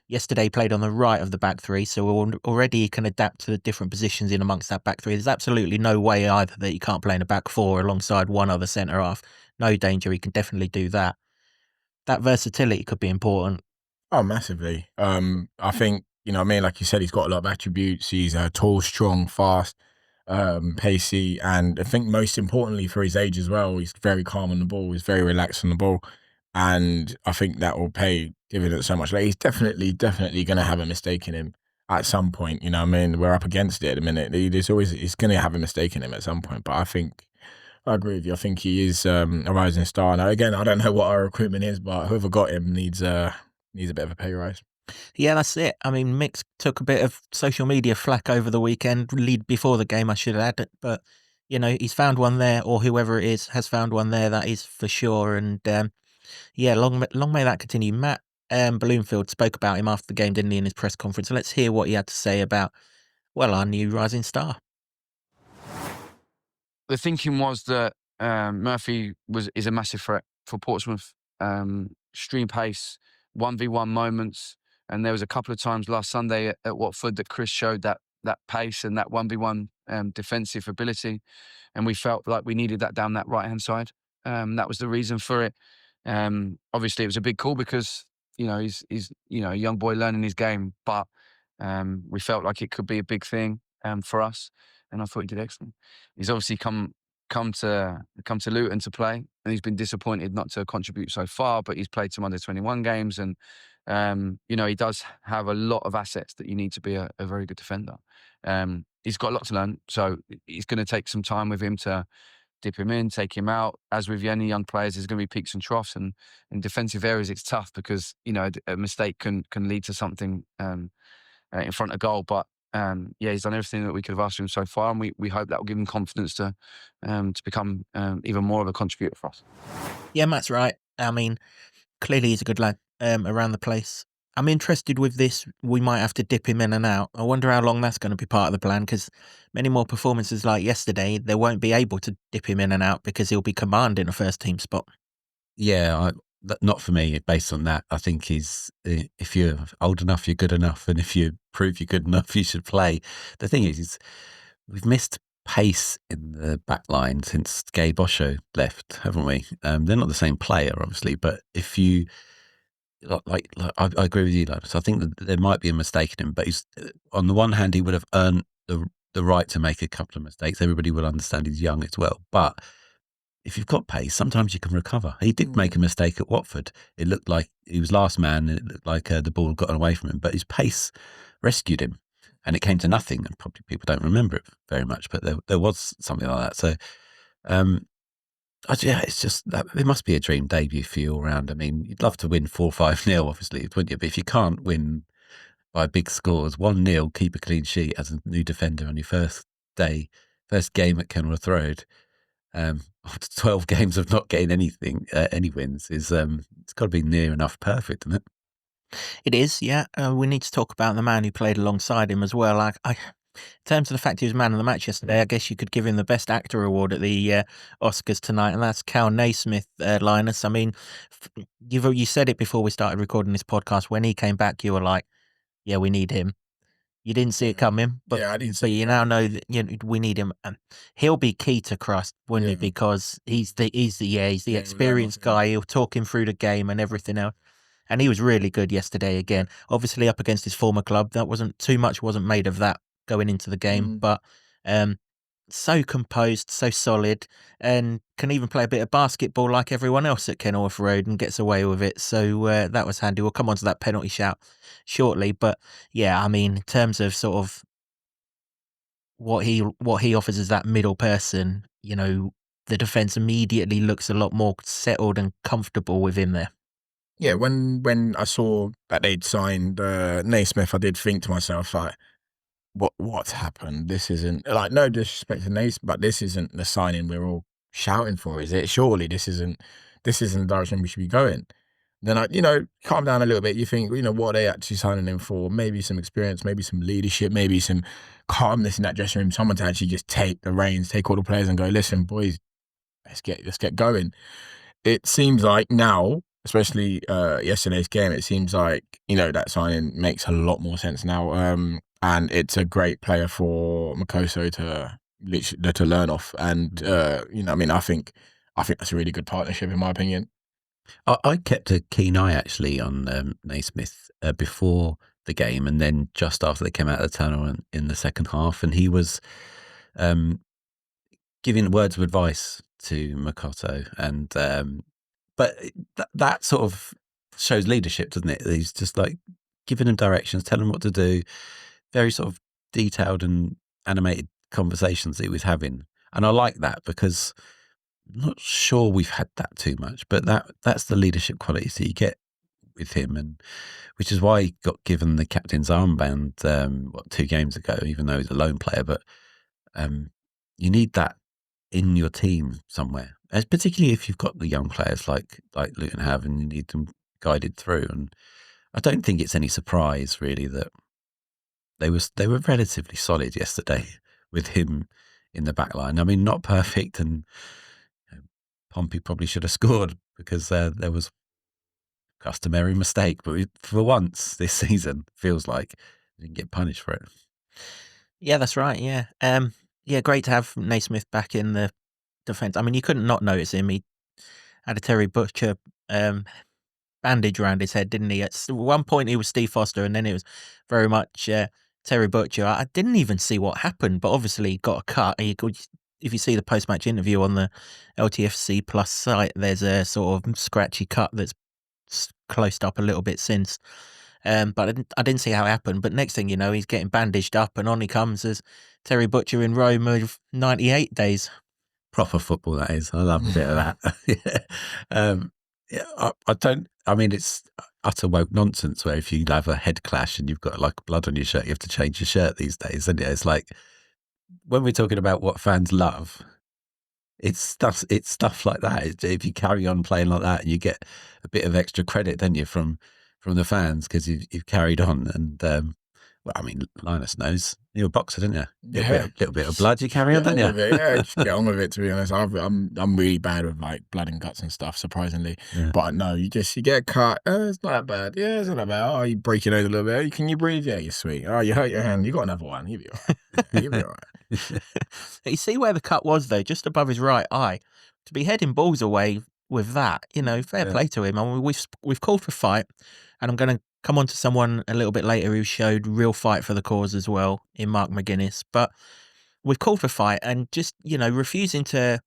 Yesterday played on the right of the back three, so already he can adapt to the different positions in amongst that back three. There's absolutely no way either that he can't play in a back four alongside one other centre half. No danger, he can definitely do that. That versatility could be important. Oh, massively. I think, like you said, he's got a lot of attributes. He's tall, strong, fast, pacey, and I think most importantly for his age as well, he's very calm on the ball. He's very relaxed on the ball, and I think that will pay dividends so much. Like, he's definitely going to have a mistake in him at some point. We're up against it at the minute. He's going to have a mistake in him at some point. But I think I agree with you. I think he is a rising star. Now, again, I don't know what our recruitment is, but whoever got him needs a bit of a pay rise. Yeah, that's it. I mean, Mick took a bit of social media flack over the weekend, lead before the game, I should have added. But, he's found one there, or whoever it is has found one there, that is for sure. And, long may that continue. Matt Bloomfield spoke about him after the game, didn't he, in his press conference? So let's hear what he had to say about, our new rising star. The thinking was that Murphy is a massive threat for Portsmouth. Stream pace, 1v1 moments, and there was a couple of times last Sunday at Watford that Chris showed that pace and that 1v1 defensive ability, and we felt like we needed that down that right-hand side. That was the reason for it. Obviously, it was a big call because he's a young boy learning his game, but we felt like it could be a big thing for us, and I thought he did excellent. He's obviously come to Luton to play, and he's been disappointed not to contribute so far, but he's played some under-21 games, and he does have a lot of assets that you need to be a very good defender. He's got a lot to learn, so it's going to take some time with him to dip him in, take him out. As with any young players, there's going to be peaks and troughs, and in defensive areas it's tough because a mistake can lead to something in front of goal. But he's done everything that we could have asked him so far, and we hope that will give him confidence to become even more of a contributor for us. Yeah, Matt's right. I mean, clearly he's a good lad around the place. I'm interested with this. We might have to dip him in and out. I wonder how long that's going to be part of the plan, because many more performances like yesterday, they won't be able to dip him in and out because he'll be commanding a first team spot. Yeah, not for me. Based on that, I think if you're old enough, you're good enough, and if you prove you're good enough, you should play. The thing is we've missed pace in the back line since Gabe Osho left, haven't we? They're not the same player, obviously, but if you I agree with you, Linus. I think that there might be a mistake in him, but he's, on the one hand, he would have earned the right to make a couple of mistakes. Everybody will understand he's young as well, but if you've got pace, sometimes you can recover. He did make a mistake at Watford. It looked like he was last man, and it looked like the ball had gotten away from him, but his pace rescued him, and it came to nothing. And probably people don't remember it very much, but there was something like that. So, it's just that there must be a dream debut for you all round. I mean, you'd love to win 4-5-0, obviously, wouldn't you? But if you can't win by big scores, 1-0, keep a clean sheet as a new defender on your first game at Kenilworth Road, after 12 games of not getting anything, any wins, it's got to be near enough perfect, isn't it? It is, yeah. We need to talk about the man who played alongside him as well. In terms of the fact he was man of the match yesterday, I guess you could give him the Best Actor award at the Oscars tonight, and that's Cal Naismith, Linus. I mean, you said it before we started recording this podcast. When he came back, you were like, "Yeah, we need him." You didn't see it coming, but Yeah, I didn't but see you it now know that we need him. He'll be key to Crust, wouldn't he? Yeah. Because he's the Yeah, experienced learn off guy. He'll talk him through the game and everything else. And he was really good yesterday again. Obviously up against his former club. That wasn't too much wasn't made of that going into the game. But so composed, so solid, and can even play a bit of basketball like everyone else at Kenilworth Road and gets away with it. So that was handy. We'll come on to that penalty shout shortly. But yeah, I mean, in terms of sort of what he offers as that middle person, the defence immediately looks a lot more settled and comfortable with him there. Yeah, when I saw that they'd signed Naismith, I did think to myself, like, what's happened? This isn't, like, no disrespect to Naismith, but this isn't the signing we're all shouting for, is it? Surely this isn't the direction we should be going. Then I, calm down a little bit. You think, what are they actually signing him for? Maybe some experience, maybe some leadership, maybe some calmness in that dressing room. Someone to actually just take the reins, take all the players and go, listen, boys, let's get going. It seems like now, especially yesterday's game, it seems like, that signing makes a lot more sense now. And it's a great player for Makoso to learn off. And, I think that's a really good partnership in my opinion. I kept a keen eye actually on Naismith before the game and then just after they came out of the tunnel in the second half. And he was giving words of advice to Makosso, and but that sort of shows leadership, doesn't it? He's just like giving him directions, telling him what to do. Very sort of detailed and animated conversations that he was having, and I like that because I'm not sure we've had that too much. But that's the leadership qualities that you get with him, and which is why he got given the captain's armband 2 games ago, even though he's a lone player. But you need that in your team somewhere, as particularly if you've got the young players like Luton have, and you need them guided through. And I don't think it's any surprise really that they were relatively solid yesterday with him in the back line. I mean, not perfect, and Pompey probably should have scored because there was customary mistake, but for once this season feels like we didn't get punished for it. Yeah, that's right. Yeah. Yeah, great to have Naismith back in the defence. I mean, you couldn't not notice him. He had a Terry Butcher bandage around his head, didn't he? At one point, he was Steve Foster, and then it was very much Terry Butcher. I didn't even see what happened, but obviously he got a cut. If you see the post-match interview on the LTFC Plus site, there's a sort of scratchy cut that's closed up a little bit since. But I didn't see how it happened. But next thing you know, he's getting bandaged up, and on he comes as Terry Butcher in Rome of 98 days. Proper football, that is. I love a bit of that. I don't. I mean, it's utter woke nonsense where if you have a head clash and you've got like blood on your shirt, you have to change your shirt these days, isn't it? It's like when we're talking about what fans love, it's stuff like that. If you carry on playing like that, you get a bit of extra credit, don't you, from the fans because you've carried on. And well, I mean, Linus knows you're a boxer, didn't you? Little bit of blood you carry on, don't you? Yeah, just get on with it. To be honest, I'm really bad with like blood and guts and stuff. Surprisingly, but no, you get cut. It's not that bad. Yeah, it's not that bad. Oh, you break your nose a little bit. Can you breathe? Yeah, you're sweet. Oh, you hurt your hand. You got another one. You'll be all right. You'll be all right. You see where the cut was though, just above his right eye. To be heading balls away with that, fair play to him. I mean, we've called for fight, and I'm going to come on to someone a little bit later who showed real fight for the cause as well in Mark McGuinness. But we've called for fight and just, refusing to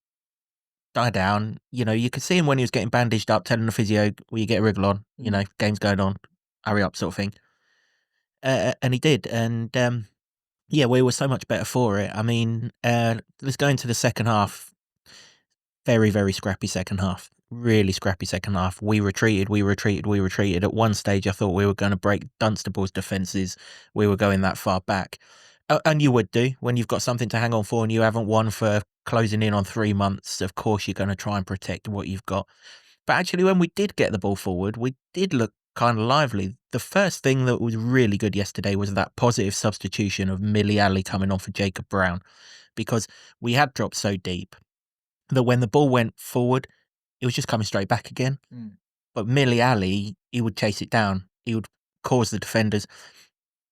die down. You could see him when he was getting bandaged up, telling the physio, will you get a wriggle on? Game's going on, hurry up sort of thing. And he did. And yeah, we were so much better for it. I mean, let's go into the second half. Very, very scrappy second half. Really scrappy second half. We retreated. At one stage, I thought we were going to break Dunstable's defences. We were going that far back. And you would do when you've got something to hang on for and you haven't won for closing in on 3 months. Of course, you're going to try and protect what you've got. But actually, when we did get the ball forward, we did look kind of lively. The first thing that was really good yesterday was that positive substitution of middleweight coming on for Jacob Brown, because we had dropped so deep that when the ball went forward, it was just coming straight back again. But middleweight, he would chase it down. He would cause the defenders,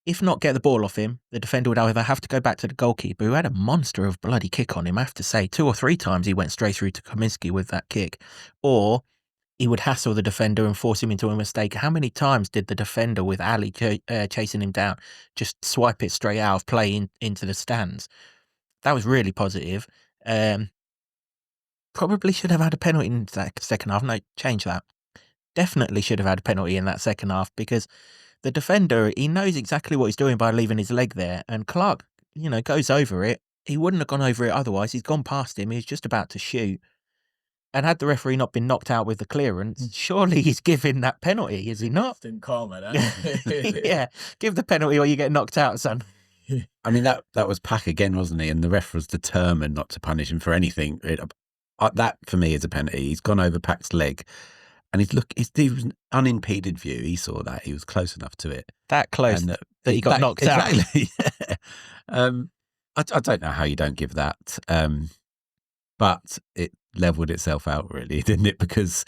if not get the ball off him, the defender would either have to go back to the goalkeeper, who had a monster of bloody kick on him, I have to say. 2 or 3 times he went straight through to Kaminski with that kick. Or he would hassle the defender and force him into a mistake. How many times did the defender with Ali chasing him down just swipe it straight out of play into the stands? That was really positive. Probably should have had a penalty in that second half. No, change that. Definitely should have had a penalty in that second half, because the defender, he knows exactly what he's doing by leaving his leg there. And Clark, goes over it. He wouldn't have gone over it otherwise. He's gone past him. He's just about to shoot. And had the referee not been knocked out with the clearance, surely he's giving that penalty, is he not? Instant karma, that. Yeah, give the penalty or you get knocked out, son. I mean, that was Pack again, wasn't he? And the ref was determined not to punish him for anything. That, for me, is a penalty. He's gone over Pack's leg. And he was an unimpeded view. He saw that. He was close enough to it. That close that he got knocked out. Exactly. I don't know how you don't give that. But it levelled itself out, really, didn't it? Because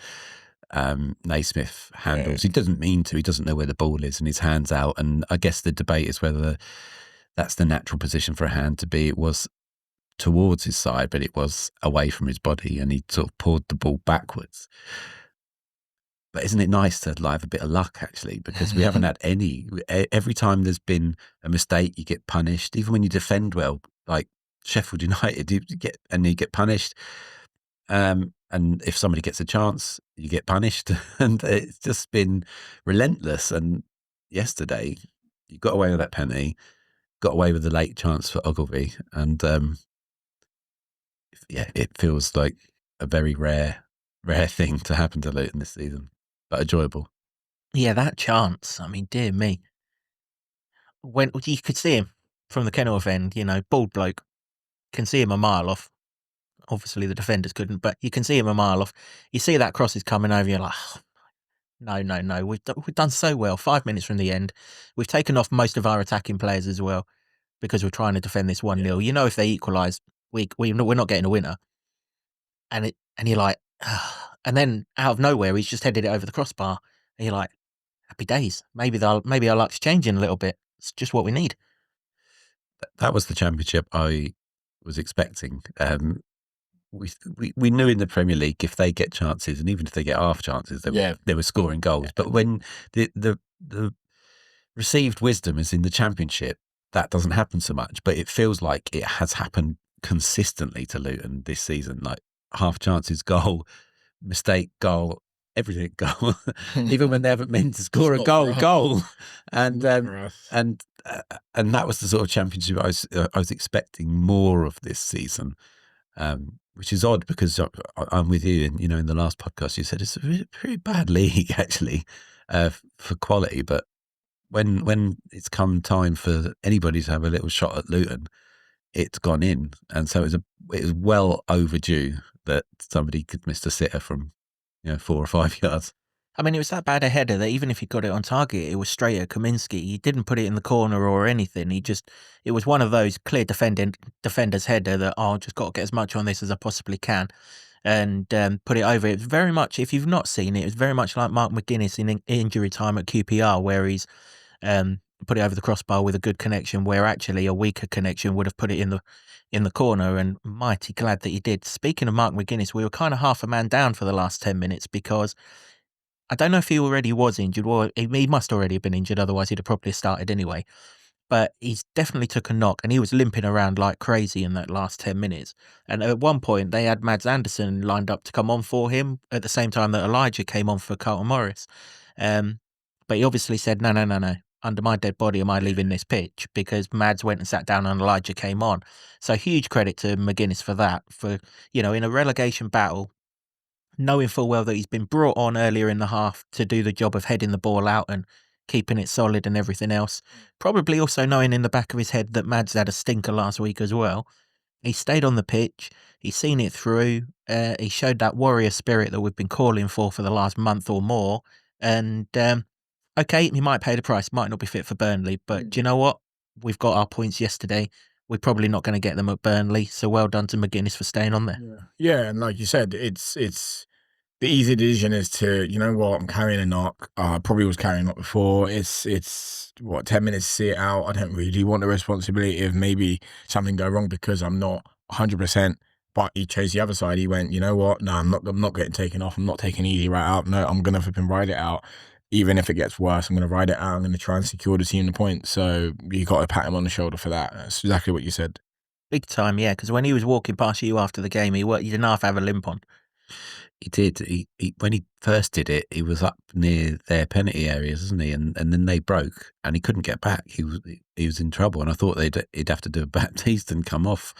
Naismith handles. He doesn't mean to. He doesn't know where the ball is, and his hand's out. And I guess the debate is whether that's the natural position for a hand to be. It was towards his side, but it was away from his body, and he sort of poured the ball backwards. But isn't it nice to have a bit of luck, actually? Because we haven't had any. Every time there's been a mistake, you get punished. Even when you defend well, like Sheffield United, you get punished. And if somebody gets a chance, you get punished. And it's just been relentless. And yesterday, you got away with that penalty, got away with the late chance for Ogilvie. And it feels like a very rare thing to happen to Luton this season. But enjoyable. Yeah, that chance. I mean, dear me. When you could see him from the Kenilworth end, bald bloke, can see him a mile off. Obviously, the defenders couldn't, but you can see him a mile off. You see that cross is coming over, you're like, no. We've done so well. 5 minutes from the end. We've taken off most of our attacking players as well, because we're trying to defend this 1-0. Yeah. If they equalise, we're not getting a winner. And you're like, and then out of nowhere, he's just headed it over the crossbar. And you're like, happy days. Maybe our luck's changing a little bit. It's just what we need. That was the championship I was expecting. We knew in the Premier League, if they get chances, and even if they get half chances, they were scoring goals. Yeah. But when the received wisdom is in the championship, that doesn't happen so much. But it feels like it has happened consistently to Luton this season. Like half chances, goal, mistake, goal, everything, goal. Even when they haven't meant to score a goal. And that was the sort of championship I was expecting more of this season. Which is odd, because I'm with you, and in the last podcast you said it's a pretty bad league actually for quality. But when it's come time for anybody to have a little shot at Luton, it's gone in, and so it was well overdue that somebody could miss the sitter from 4 or 5 yards. I mean, it was that bad a header that even if he got it on target, it was straight at Kaminski. He didn't put it in the corner or anything. It was one of those clear defender's header that, I've just got to get as much on this as I possibly can and put it over. It was very much, if you've not seen it, it was very much like Mark McGuinness in injury time at QPR, where he's put it over the crossbar with a good connection, where actually a weaker connection would have put it in the corner, and mighty glad that he did. Speaking of Mark McGuinness, we were kind of half a man down for the last 10 minutes because I don't know if he already was injured. Well, he must already have been injured, otherwise he'd have probably started anyway. But he's definitely took a knock, and he was limping around like crazy in that last 10 minutes. And at one point, they had Mads Andersen lined up to come on for him at the same time that Elijah came on for Carlton Morris. But he obviously said, no. Under my dead body, am I leaving this pitch? Because Mads went and sat down and Elijah came on. So huge credit to McGuinness for that. For, in a relegation battle, knowing full well that he's been brought on earlier in the half to do the job of heading the ball out and keeping it solid and everything else. Probably also knowing in the back of his head that Mads had a stinker last week as well. He stayed on the pitch. He's seen it through. He showed that warrior spirit that we've been calling for the last month or more. And Okay, he might pay the price, might not be fit for Burnley, but do you know what? We've got our points yesterday. We're probably not going to get them at Burnley, so well done to McGuinness for staying on there. Yeah, and like you said, it's the easy decision is to, you know what, I'm carrying a knock. I probably was carrying a knock before. It's what, 10 minutes to see it out. I don't really want the responsibility of maybe something go wrong because I'm not 100%. But he chose the other side. He went, you know what? No, I'm not getting taken off. I'm not taking easy right out. No, I'm gonna flipping ride it out. Even if it gets worse, I'm gonna ride it out. I'm gonna try and secure the team the point. So you got to pat him on the shoulder for that. That's exactly what you said. Big time, yeah, because when he was walking past you after the game, he didn't half have a limp on. He did. He when he first did it, he was up near their penalty areas, wasn't he? And then they broke, and he couldn't get back. He was in trouble, and I thought he'd have to do a Baptiste and come off.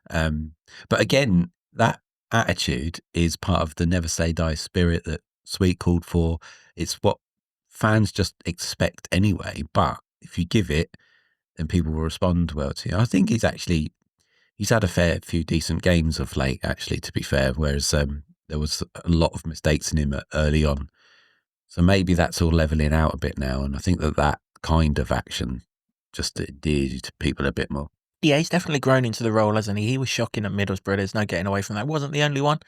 But again, that attitude is part of the never say die spirit that Sweet called for. It's what fans just expect anyway. But if you give it, then people will respond well to you. I think he's had a fair few decent games of late, actually, to be fair, whereas there was a lot of mistakes in him early on. So maybe that's all levelling out a bit now, and I think that kind of action just endeared people a bit more. Yeah, he's definitely grown into the role, hasn't he? He was shocking at Middlesbrough, there's no getting away from that. Wasn't the only one,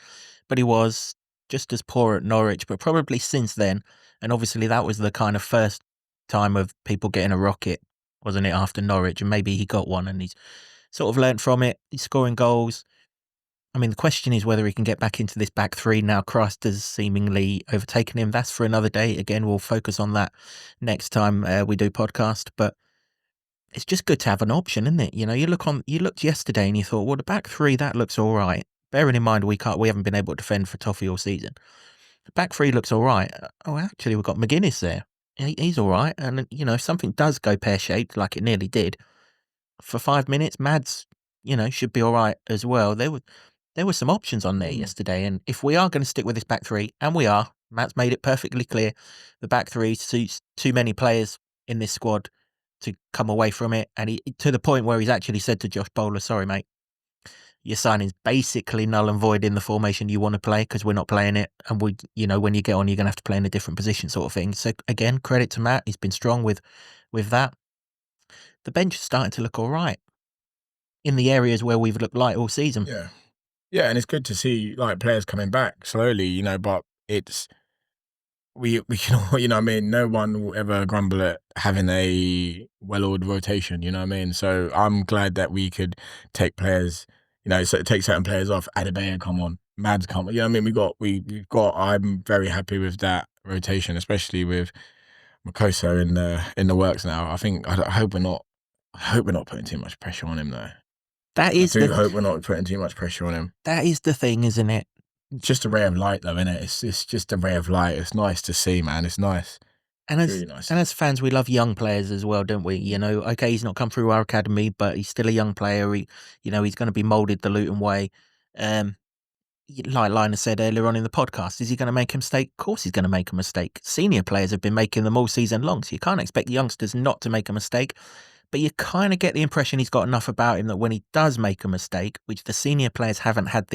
but he was just as poor at Norwich, but probably since then, and obviously that was the kind of first time of people getting a rocket, wasn't it, after Norwich, and maybe he got one, and he's sort of learnt from it. He's scoring goals. I mean, the question is whether he can get back into this back three now. Christ has seemingly overtaken him. That's for another day. Again, we'll focus on that next time we do podcast. But it's just good to have an option, isn't it? You know, you looked yesterday and you thought, well, the back three, that looks all right. Bearing in mind we haven't been able to defend for Toffee all season. The back three looks all right. Oh, actually, we've got McGuinness there. He's all right. And you know, if something does go pear shaped, like it nearly did, for 5 minutes, Mads, you know, should be all right as well. There were some options on there yesterday, and if we are going to stick with this back three, and we are, Matt's made it perfectly clear, the back three suits too many players in this squad to come away from it, and to the point where he's actually said to Josh Bowler, sorry mate, your signing's basically null and void in the formation you want to play because we're not playing it, and when you get on, you're going to have to play in a different position sort of thing. So again, credit to Matt, he's been strong with that. The bench is starting to look all right in the areas where we've looked light all season. Yeah, and it's good to see like players coming back slowly, you know, but it's we can all, you know what I mean, no one will ever grumble at having a well-oiled rotation, you know what I mean? So I'm glad that we could take players, you know, so take certain players off. Adebayo come on, Mads come on, you know what I mean? We've got I'm very happy with that rotation, especially with Makoso in the works now. I hope we're not putting too much pressure on him though. I hope we're not putting too much pressure on him. That is the thing, isn't it? It's just a ray of light, though, isn't it? It's just a ray of light. It's nice to see, man. It's nice. And really nice. And as fans, we love young players as well, don't we? You know, okay, he's not come through our academy, but he's still a young player. He's going to be moulded the Luton way. Like Linus said earlier on in the podcast, is he going to make a mistake? Of course he's going to make a mistake. Senior players have been making them all season long, so you can't expect youngsters not to make a mistake. But you kind of get the impression he's got enough about him that when he does make a mistake, which the senior players haven't had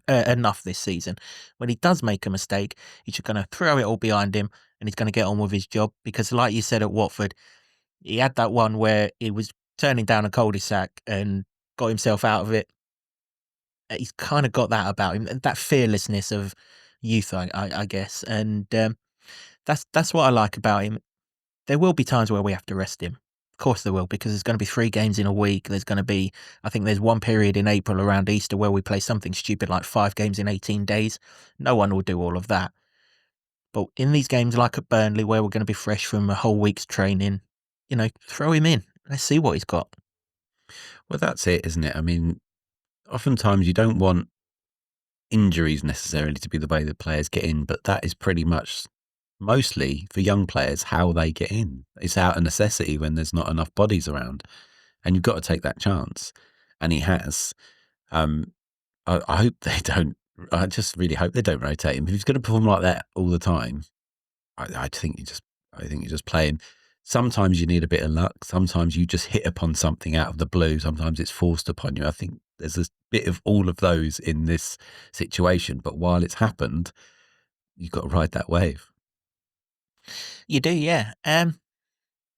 enough this season, when he does make a mistake, he's just going to throw it all behind him and he's going to get on with his job. Because like you said at Watford, he had that one where he was turning down a cul-de-sac and got himself out of it. He's kind of got that about him, that fearlessness of youth, I guess. And that's what I like about him. There will be times where we have to rest him. Of course there will, because there's going to be 3 games in a week. There's going to be, I think there's one period in April around Easter where we play something stupid like 5 games in 18 days. No one will do all of that. But in these games like at Burnley where we're going to be fresh from a whole week's training, you know, throw him in. Let's see what he's got. Well, that's it, isn't it? I mean, oftentimes you don't want injuries necessarily to be the way that players get in, but that is pretty much mostly for young players how they get in. It's out of necessity when there's not enough bodies around, and you've got to take that chance, and he has. I hope they don't. I just really hope they don't rotate him. If he's going to perform like that all the time, I think you're just playing. Sometimes you need a bit of luck. Sometimes you just hit upon something out of the blue. Sometimes it's forced upon you. I think there's a bit of all of those in this situation. But while it's happened, you've got to ride that wave. You do, yeah.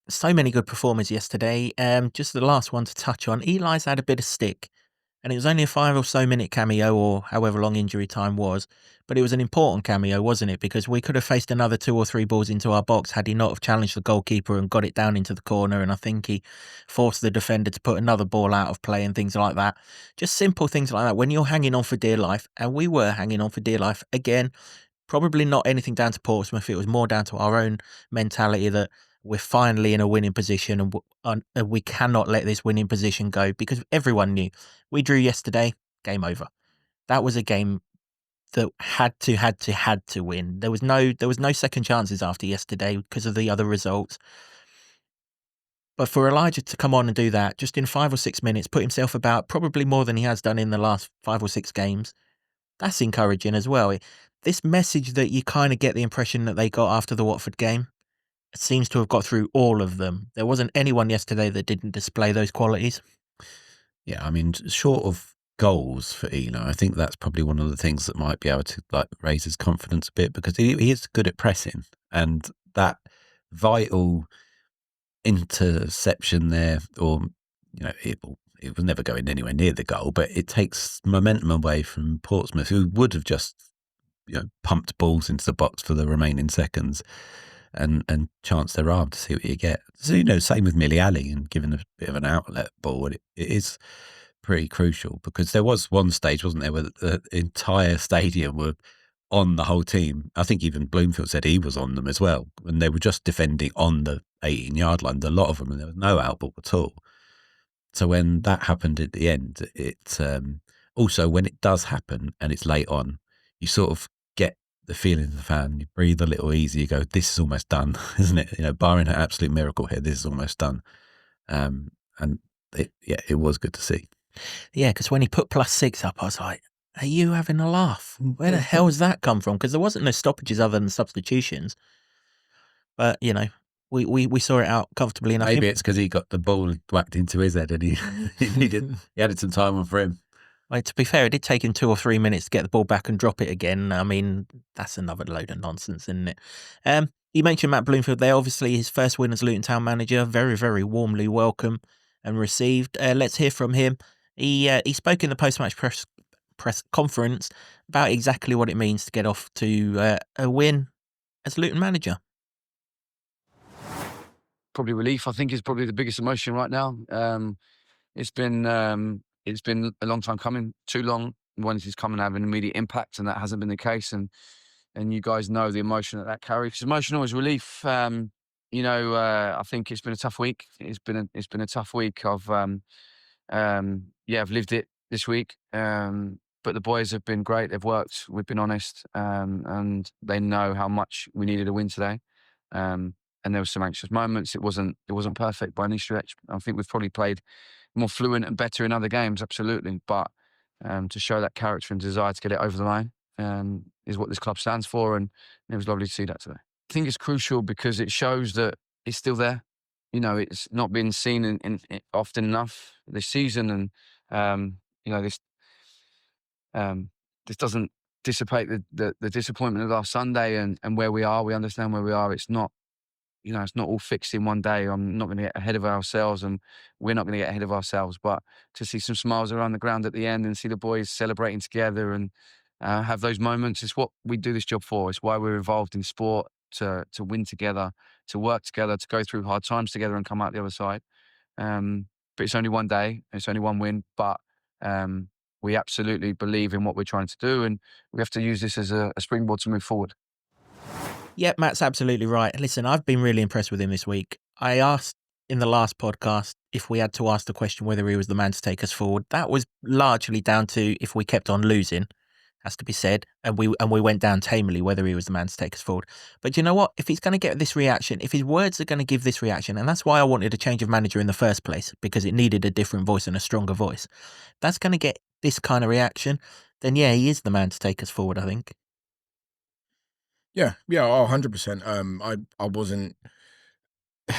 So many good performers yesterday. Just the last one to touch on. Eli's had a bit of stick, and it was only a 5 or so minute cameo, or however long injury time was. But it was an important cameo, wasn't it? Because we could have faced another 2 or 3 balls into our box had he not have challenged the goalkeeper and got it down into the corner. And I think he forced the defender to put another ball out of play and things like that. Just simple things like that. When you're hanging on for dear life, and we were hanging on for dear life again. Probably not anything down to Portsmouth. It was more down to our own mentality that we're finally in a winning position, and we cannot let this winning position go, because everyone knew we drew yesterday. Game over. That was a game that had to win. There was no second chances after yesterday because of the other results. But for Elijah to come on and do that just in 5 or 6 minutes, put himself about probably more than he has done in the last 5 or 6 games. That's encouraging as well. This message that you kind of get the impression that they got after the Watford game seems to have got through all of them. There wasn't anyone yesterday that didn't display those qualities. Yeah, I mean, short of goals for Eli, I think that's probably one of the things that might be able to raise his confidence a bit, because he is good at pressing, and that vital interception there, or it was never going anywhere near the goal, but it takes momentum away from Portsmouth, who would have just pumped balls into the box for the remaining seconds and chance their arm to see what you get. So, same with Millie Ali, and giving a bit of an outlet ball. It is pretty crucial, because there was one stage, wasn't there, where the entire stadium were on the whole team. I think even Bloomfield said he was on them as well, and they were just defending on the 18-yard line, a lot of them, and there was no outball at all. So when that happened at the end, it also, when it does happen and it's late on, you sort of get the feeling of the fan, you breathe a little easier, you go, this is almost done, isn't it? Barring an absolute miracle here, this is almost done. And it was good to see. Yeah, because when he put +6 up, I was like, are you having a laugh? Where the hell has that come from? Because there wasn't no stoppages other than substitutions. But, we saw it out comfortably enough. Maybe it's because he got the ball whacked into his head and he added some time on for him. Well, to be fair, it did take him 2 or 3 minutes to get the ball back and drop it again. I mean, that's another load of nonsense, isn't it? You mentioned Matt Bloomfield there. Obviously, his first win as Luton Town manager. Very, very warmly welcome and received. Let's hear from him. He spoke in the post-match press conference about exactly what it means to get off to a win as Luton manager. Probably relief, I think, is probably the biggest emotion right now. It's been a long time coming, too long. When it's come and have an immediate impact, and that hasn't been the case. And you guys know the emotion that carries. It's emotional as relief. I think it's been a tough week. It's been a tough week. I've lived it this week. But the boys have been great. They've worked. We've been honest, and they know how much we needed a win today. And there were some anxious moments. It wasn't perfect by any stretch. I think we've probably played more fluent and better in other games, absolutely. But to show that character and desire to get it over the line is what this club stands for, and it was lovely to see that today. I think it's crucial because it shows that it's still there. It's not been seen in often enough this season, and this doesn't dissipate the disappointment of last Sunday and where we are. We understand where we are. It's not. It's not all fixed in one day. I'm not going to get ahead of ourselves, and we're not going to get ahead of ourselves. But to see some smiles around the ground at the end and see the boys celebrating together and have those moments, it's what we do this job for. It's why we're involved in sport, to win together, to work together, to go through hard times together and come out the other side. But it's only one day. It's only one win. But we absolutely believe in what we're trying to do, and we have to use this as a springboard to move forward. Yep, Matt's absolutely right. Listen, I've been really impressed with him this week. I asked in the last podcast if we had to ask the question whether he was the man to take us forward. That was largely down to if we kept on losing, has to be said, and we went down tamely, whether he was the man to take us forward. But you know what? If he's going to get this reaction, if his words are going to give this reaction, and that's why I wanted a change of manager in the first place, because it needed a different voice and a stronger voice, that's going to get this kind of reaction, then yeah, he is the man to take us forward, I think. Yeah, 100%. I wasn't,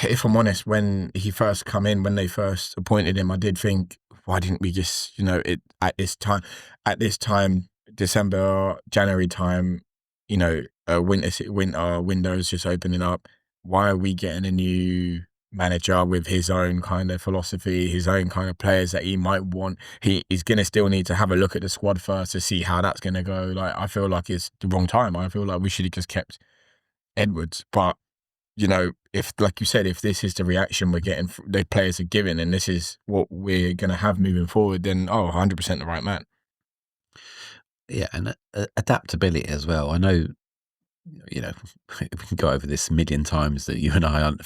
if I'm honest, when he first come in, when they first appointed him, I did think, why didn't we just, at this time, December, January time, winter windows just opening up. why are we getting a new manager with his own kind of philosophy, his own kind of players that he might want? He's going to still need to have a look at the squad first to see how that's going to go. Like, I feel like it's the wrong time. I feel like we should have just kept Edwards. But, you know, if, like you said, if this is the reaction we're getting, the players are giving, and this is what we're going to have moving forward, then, 100% the right man. Yeah, and adaptability as well. I know, you know, we can go over this a million times that you and I aren't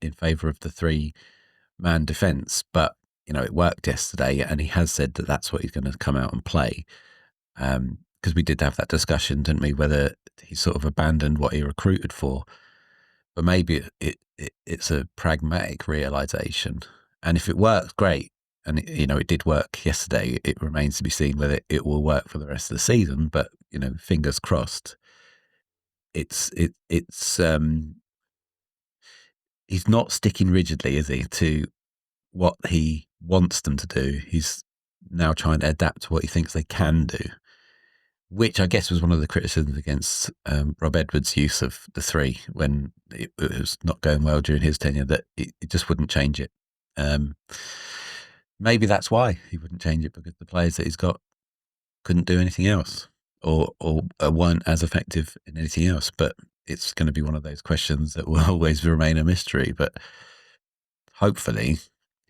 in favour of the 3-man defence, but, you know, it worked yesterday, and he has said that that's what he's going to come out and play. Because we did have that discussion, didn't we, whether he sort of abandoned what he recruited for. But maybe it's a pragmatic realisation. And if it works, great. And, you know, it did work yesterday. It remains to be seen whether it will work for the rest of the season. But, you know, fingers crossed. It's he's not sticking rigidly, is he, to what he wants them to do. He's now trying to adapt to what he thinks they can do, which I guess was one of the criticisms against Rob Edwards' use of the 3 when it was not going well during his tenure, that it just wouldn't change it. Maybe that's why he wouldn't change it, because the players that he's got couldn't do anything else or weren't as effective in anything else. But it's going to be one of those questions that will always remain a mystery. But hopefully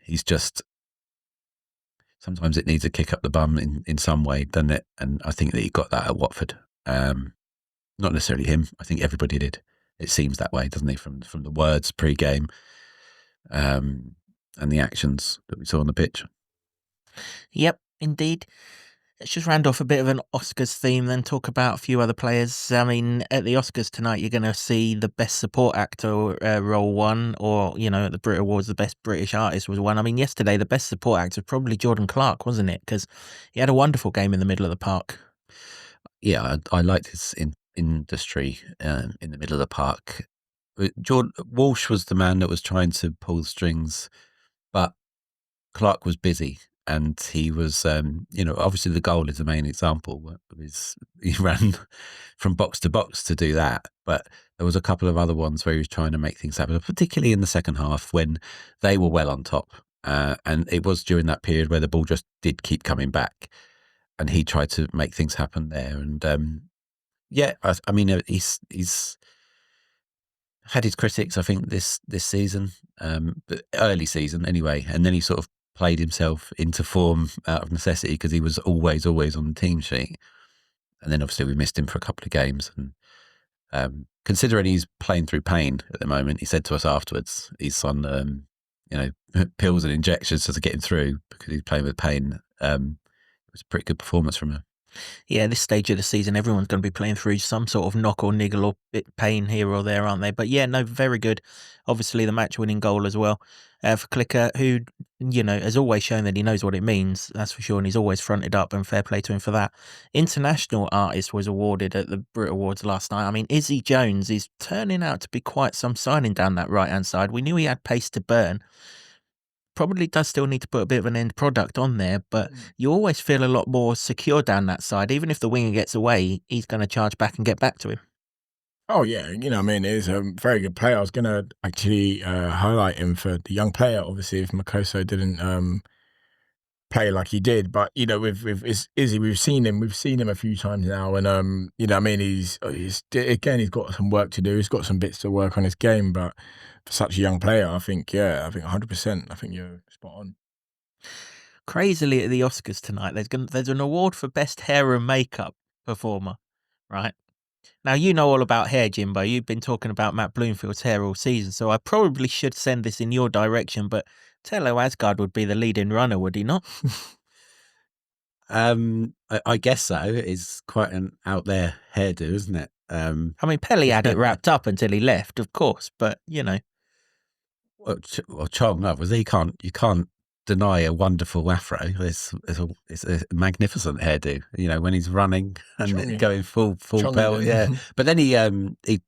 he's just, sometimes it needs a kick up the bum in some way, doesn't it? And I think that he got that at Watford. Not necessarily him. I think everybody did. It seems that way, doesn't he? From the words pre-game and the actions that we saw on the pitch. Yep, indeed. Let's just round off a bit of an Oscars theme, then talk about a few other players. I mean, at the Oscars tonight, you're going to see the Best Support Actor role won, or, you know, at the Brit Awards, the Best British Artist was won. I mean, yesterday, the Best Support Actor was probably Jordan Clark, wasn't it? Because he had a wonderful game in the middle of the park. Yeah, I liked his industry in the middle of the park. Walsh was the man that was trying to pull the strings, but Clark was busy. And he was, you know, obviously the goal is the main example. He ran from box to box to do that. But there was a couple of other ones where he was trying to make things happen, particularly in the second half when they were well on top. And it was during that period where the ball just did keep coming back. And he tried to make things happen there. And yeah, I mean, he's had his critics, I think, this season, but early season anyway. And then he sort of played himself into form out of necessity because he was always on the team sheet. And then obviously we missed him for a couple of games. And considering he's playing through pain at the moment, he said to us afterwards, he's on, you know, pills and injections just to get him through because he's playing with pain. It was a pretty good performance from him. Yeah, this stage of the season, everyone's going to be playing through some sort of knock or niggle or bit pain here or there, aren't they? But yeah, no, very good. Obviously, the match-winning goal as well for Clicker, who, you know, has always shown that he knows what it means, that's for sure, and he's always fronted up, and fair play to him for that. International Artist was awarded at the Brit Awards last night. I mean, Izzy Jones is turning out to be quite some signing down that right-hand side. We knew he had pace to burn. Probably does still need to put a bit of an end product on there, but you always feel a lot more secure down that side. Even if the winger gets away, he's going to charge back and get back to him. Oh, yeah. You know, I mean, he's a very good player. I was going to actually highlight him for the young player, obviously, if Makoso didn't play like he did. But, you know, with Izzy, we've seen him a few times now. And, you know, I mean, he's got some work to do. He's got some bits to work on his game. But for such a young player, I think 100%. I think you're spot on. Crazily, at the Oscars tonight, there's an award for Best Hair and Makeup Performer, right? Now, you know all about hair, Jimbo. You've been talking about Matt Bloomfield's hair all season, so I probably should send this in your direction, but Tello Asgard would be the leading runner, would he not? I guess so. It's quite an out there hairdo, isn't it? I mean, Pelly had it wrapped up until he left, of course, but, you know. Well, Chong, obviously, you can't deny a wonderful afro. It's a magnificent hairdo. You know, when he's running and Chongy. going full Chongy, belt, yeah. yeah. But then he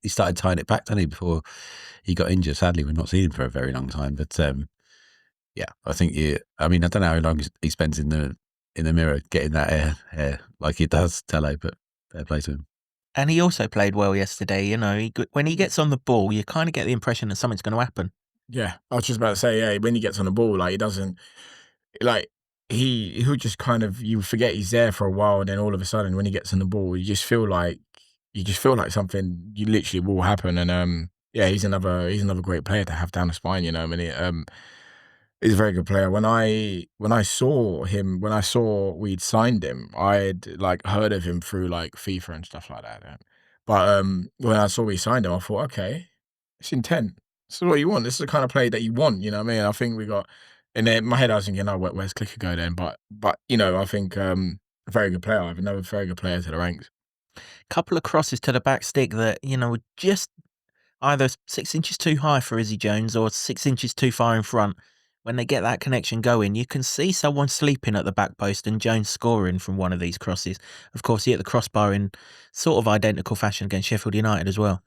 started tying it back, didn't he? Before he got injured. Sadly, we've not seen him for a very long time. But yeah, I think I mean, I don't know how long he spends in the mirror getting that hair like he does, Tello. But fair play to him. And he also played well yesterday. You know, when he gets on the ball, you kind of get the impression that something's going to happen. Yeah, I was just about to say, yeah, when he gets on the ball, like he doesn't, like he'll just kind of, you forget he's there for a while, and then all of a sudden when he gets on the ball, you just feel like something you literally will happen. And yeah, he's another great player to have down the spine. You know, I mean, he's a very good player. When I saw we'd signed him, I'd like heard of him through like FIFA and stuff like that. But when I saw we signed him, I thought, okay, it's intent. This is what you want. This is the kind of play that you want. You know what I mean? I think we got, in my head I was thinking, oh, where's Clicker go then? But you know, I think a very good player. I have another very good player to the ranks. Couple of crosses to the back stick that, you know, were just either 6 inches too high for Izzy Jones or 6 inches too far in front. When they get that connection going, you can see someone sleeping at the back post and Jones scoring from one of these crosses. Of course, he hit the crossbar in sort of identical fashion against Sheffield United as well.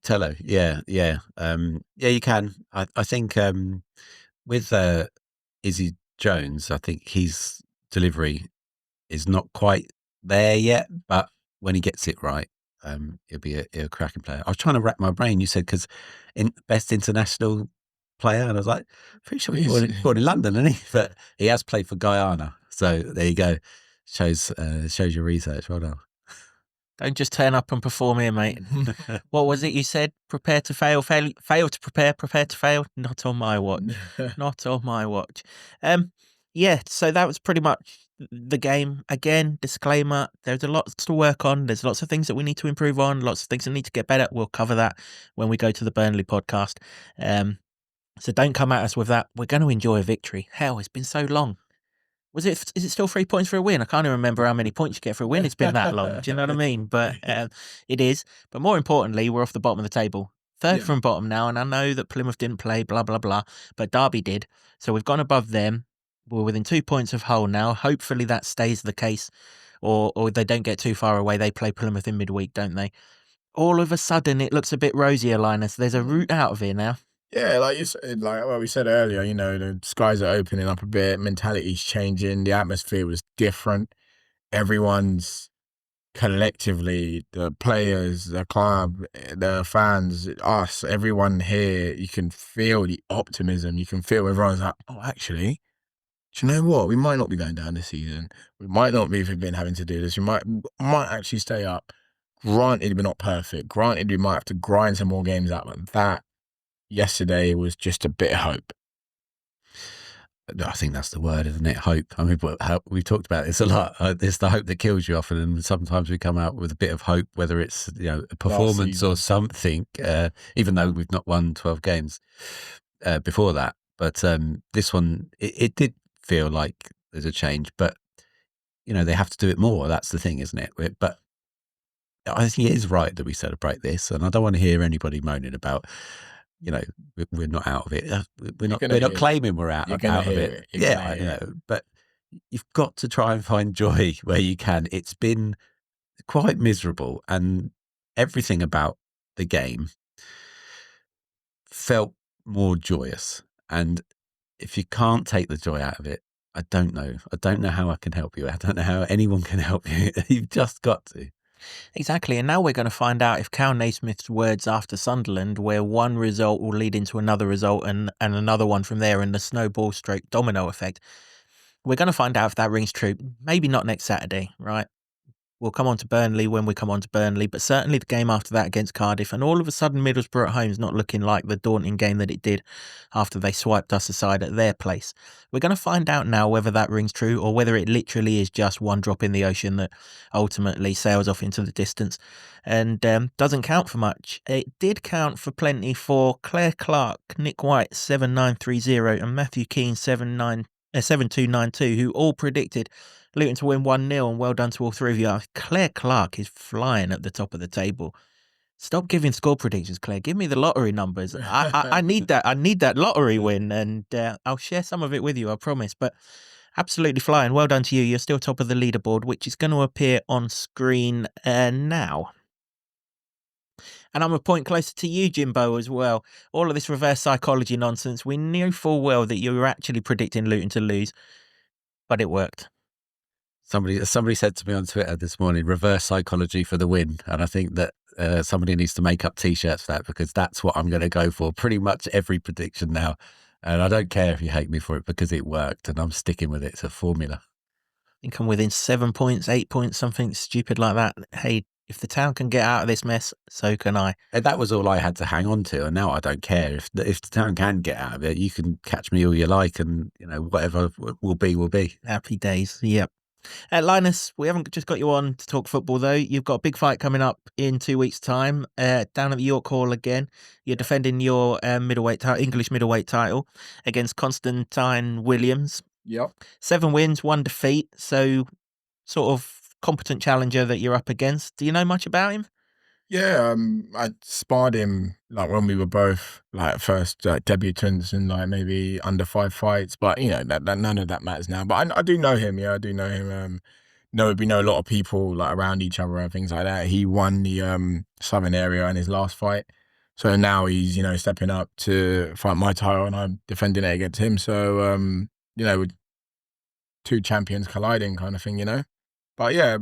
Tello, yeah. Yeah, you can. I think with Izzy Jones, I think his delivery is not quite there yet, but when he gets it right, he'll be a cracking player. I was trying to rack my brain. You said because best international player, and I was like, pretty sure he's born in London, isn't he? But he has played for Guyana, so there you go. Shows your research. Well done. Don't just turn up and perform here, mate. What was it you said? Prepare to fail, fail to prepare to fail. Not on my watch. Not on my watch. Yeah, so that was pretty much the game. Again, disclaimer, there's a lot to work on. There's lots of things that we need to improve on, lots of things that need to get better. We'll cover that when we go to the Burnley podcast. So don't come at us with that. We're going to enjoy a victory. Hell, it's been so long. Is it still 3 points for a win? I can't even remember how many points you get for a win. It's been that long. Do you know what I mean? But it is. But more importantly, we're off the bottom of the table. Third from bottom now. And I know that Plymouth didn't play, blah, blah, blah. But Derby did. So we've gone above them. We're within 2 points of Hull now. Hopefully that stays the case. Or they don't get too far away. They play Plymouth in midweek, don't they? All of a sudden, it looks a bit rosier, Linus. There's a route out of here now. Yeah, like you said, like we said earlier, you know, the skies are opening up a bit, mentality's changing, the atmosphere was different. Everyone's collectively, the players, the club, the fans, us, everyone here, you can feel the optimism. You can feel everyone's like, oh, actually, do you know what? We might not be going down this season. We might not be even been having to do this. We might actually stay up. Granted, we're not perfect. Granted, we might have to grind some more games out, but that yesterday was just a bit of hope. I think that's the word, isn't it? Hope. I mean, we've talked about this a lot. It's the hope that kills you often, and sometimes we come out with a bit of hope, whether it's a performance or something. Even though we've not won 12 games before that, but this one it did feel like there's a change. But they have to do it more. That's the thing, isn't it? But I think it is right that we celebrate this, and I don't want to hear anybody moaning about. We're not out of it. We're not claiming we're out of it. Yeah, but you've got to try and find joy where you can. It's been quite miserable, and everything about the game felt more joyous. And if you can't take the joy out of it, I don't know. I don't know how I can help you. I don't know how anyone can help you. You've just got to. Exactly, and now we're going to find out if Cal Naismith's words after Sunderland, where one result will lead into another result and another one from there, and the snowball stroke domino effect. We're going to find out if that rings true. Maybe not next Saturday, right? We'll come on to Burnley when we come on to Burnley, but certainly the game after that against Cardiff, and all of a sudden Middlesbrough at home is not looking like the daunting game that it did after they swiped us aside at their place. We're going to find out now whether that rings true or whether it literally is just one drop in the ocean that ultimately sails off into the distance and doesn't count for much. It did count for plenty for Claire Clark, Nick White 7930 and Matthew Keane 7292, who all predicted Luton to win 1-0, and well done to all three of you. Claire Clark is flying at the top of the table. Stop giving score predictions, Claire. Give me the lottery numbers. I need that. I need that lottery win, and I'll share some of it with you, I promise. But absolutely flying. Well done to you. You're still top of the leaderboard, which is going to appear on screen now. And I'm a point closer to you, Jimbo, as well. All of this reverse psychology nonsense. We knew full well that you were actually predicting Luton to lose, but it worked. Somebody said to me on Twitter this morning, reverse psychology for the win. And I think that somebody needs to make up T-shirts for that, because that's what I'm going to go for pretty much every prediction now. And I don't care if you hate me for it, because it worked and I'm sticking with it. It's a formula. I think I'm within 7 points, 8 points, something stupid like that. Hey, if the town can get out of this mess, so can I. And that was all I had to hang on to. And now I don't care. If the town can get out of it, you can catch me all you like, and whatever will be, will be. Happy days. Yep. Linus, we haven't just got you on to talk football, though. You've got a big fight coming up in 2 weeks' time, down at the York Hall again. You're defending your English middleweight title against Constantine Williams. Yep. 7 wins, 1 defeat. So, sort of competent challenger that you're up against. Do you know much about him? Yeah, I sparred him like when we were both like first debutants in like maybe under 5 fights, but that none of that matters now. But I do know him. Yeah, I do know him. We know a lot of people like around each other and things like that. He won the Southern area in his last fight, so now he's stepping up to fight my title, and I'm defending it against him. So with 2 champions colliding, kind of thing. But yeah,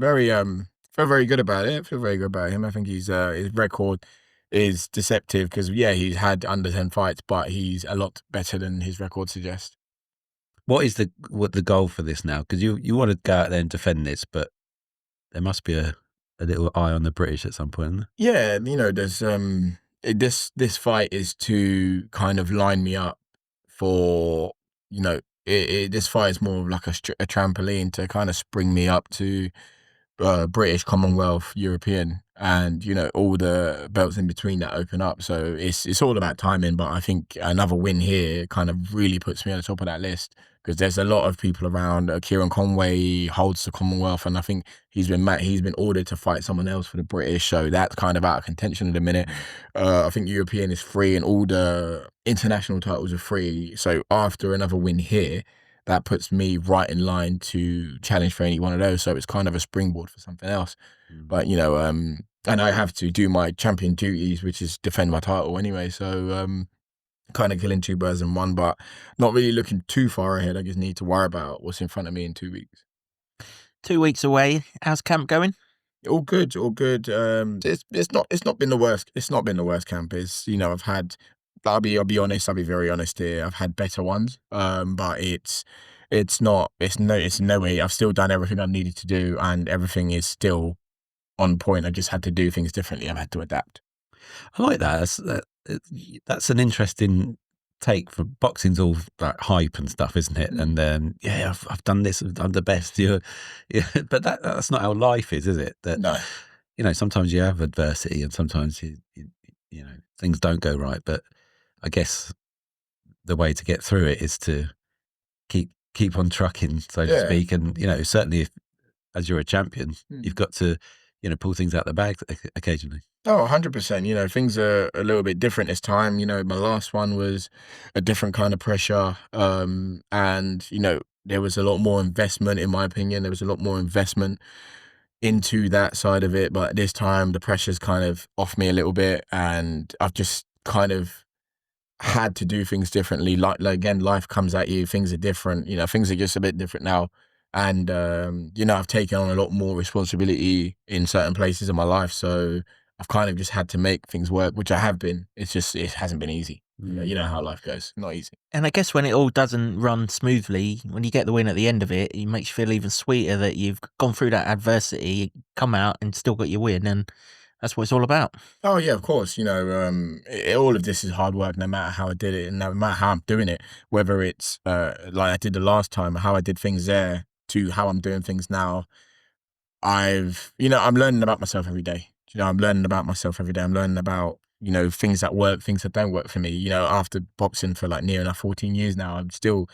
feel very good about it. Feel very good about him. I think his record is deceptive, because he's had under 10 fights, but he's a lot better than his record suggests. What is the goal for this now? Because you want to go out there and defend this, but there must be a little eye on the British at some point, isn't there? Yeah, there's this fight is to kind of line me up for this fight is more of like a trampoline to kind of spring me up to British, Commonwealth, European, and all the belts in between that open up. So it's all about timing. But I think another win here kind of really puts me on the top of that list, because there's a lot of people around. Kieran Conway holds the Commonwealth, and I think he's been ordered to fight someone else for the British. So that's kind of out of contention at the minute. I think European is free, and all the international titles are free. So after another win here, that puts me right in line to challenge for any one of those. So it's kind of a springboard for something else. But, and I have to do my champion duties, which is defend my title anyway. So kind of killing 2 birds in one, but not really looking too far ahead. I just need to worry about what's in front of me in 2 weeks. 2 weeks away. How's camp going? All good. It's not been the worst. It's not been the worst camp. It's, I've had, I'll be honest. I'll be very honest here. I've had better ones, but it's no way. I've still done everything I needed to do, and everything is still on point. I just had to do things differently. I've had to adapt. I like that. That's an interesting take. For boxing's all like hype and stuff, isn't it? And then I've done this. I've done the best. But that's not how life is it? No. Sometimes you have adversity, and sometimes you things don't go right, but I guess the way to get through it is to keep on trucking, so to speak. And certainly, as you're a champion, you've got to pull things out the bag occasionally. Oh, 100%. Things are a little bit different this time. My last one was a different kind of pressure, and there was a lot more investment, in my opinion. There was a lot more investment into that side of it, but this time the pressure's kind of off me a little bit, and I've just kind of had to do things differently. Like again, life comes at you, things are different, things are just a bit different now. And, I've taken on a lot more responsibility in certain places in my life. So I've kind of just had to make things work, which I have been. It hasn't been easy. You know how life goes. Not easy. And I guess when it all doesn't run smoothly, when you get the win at the end of it, it makes you feel even sweeter that you've gone through that adversity, come out and still got your win. And that's what it's all about. Oh, yeah, of course. All of this is hard work, no matter how I did it and no matter how I'm doing it, whether it's like I did the last time, how I did things there to how I'm doing things now. I'm learning about myself every day. I'm learning about myself every day. I'm learning about, things that work, things that don't work for me. After boxing for like near enough 14 years now, I'm still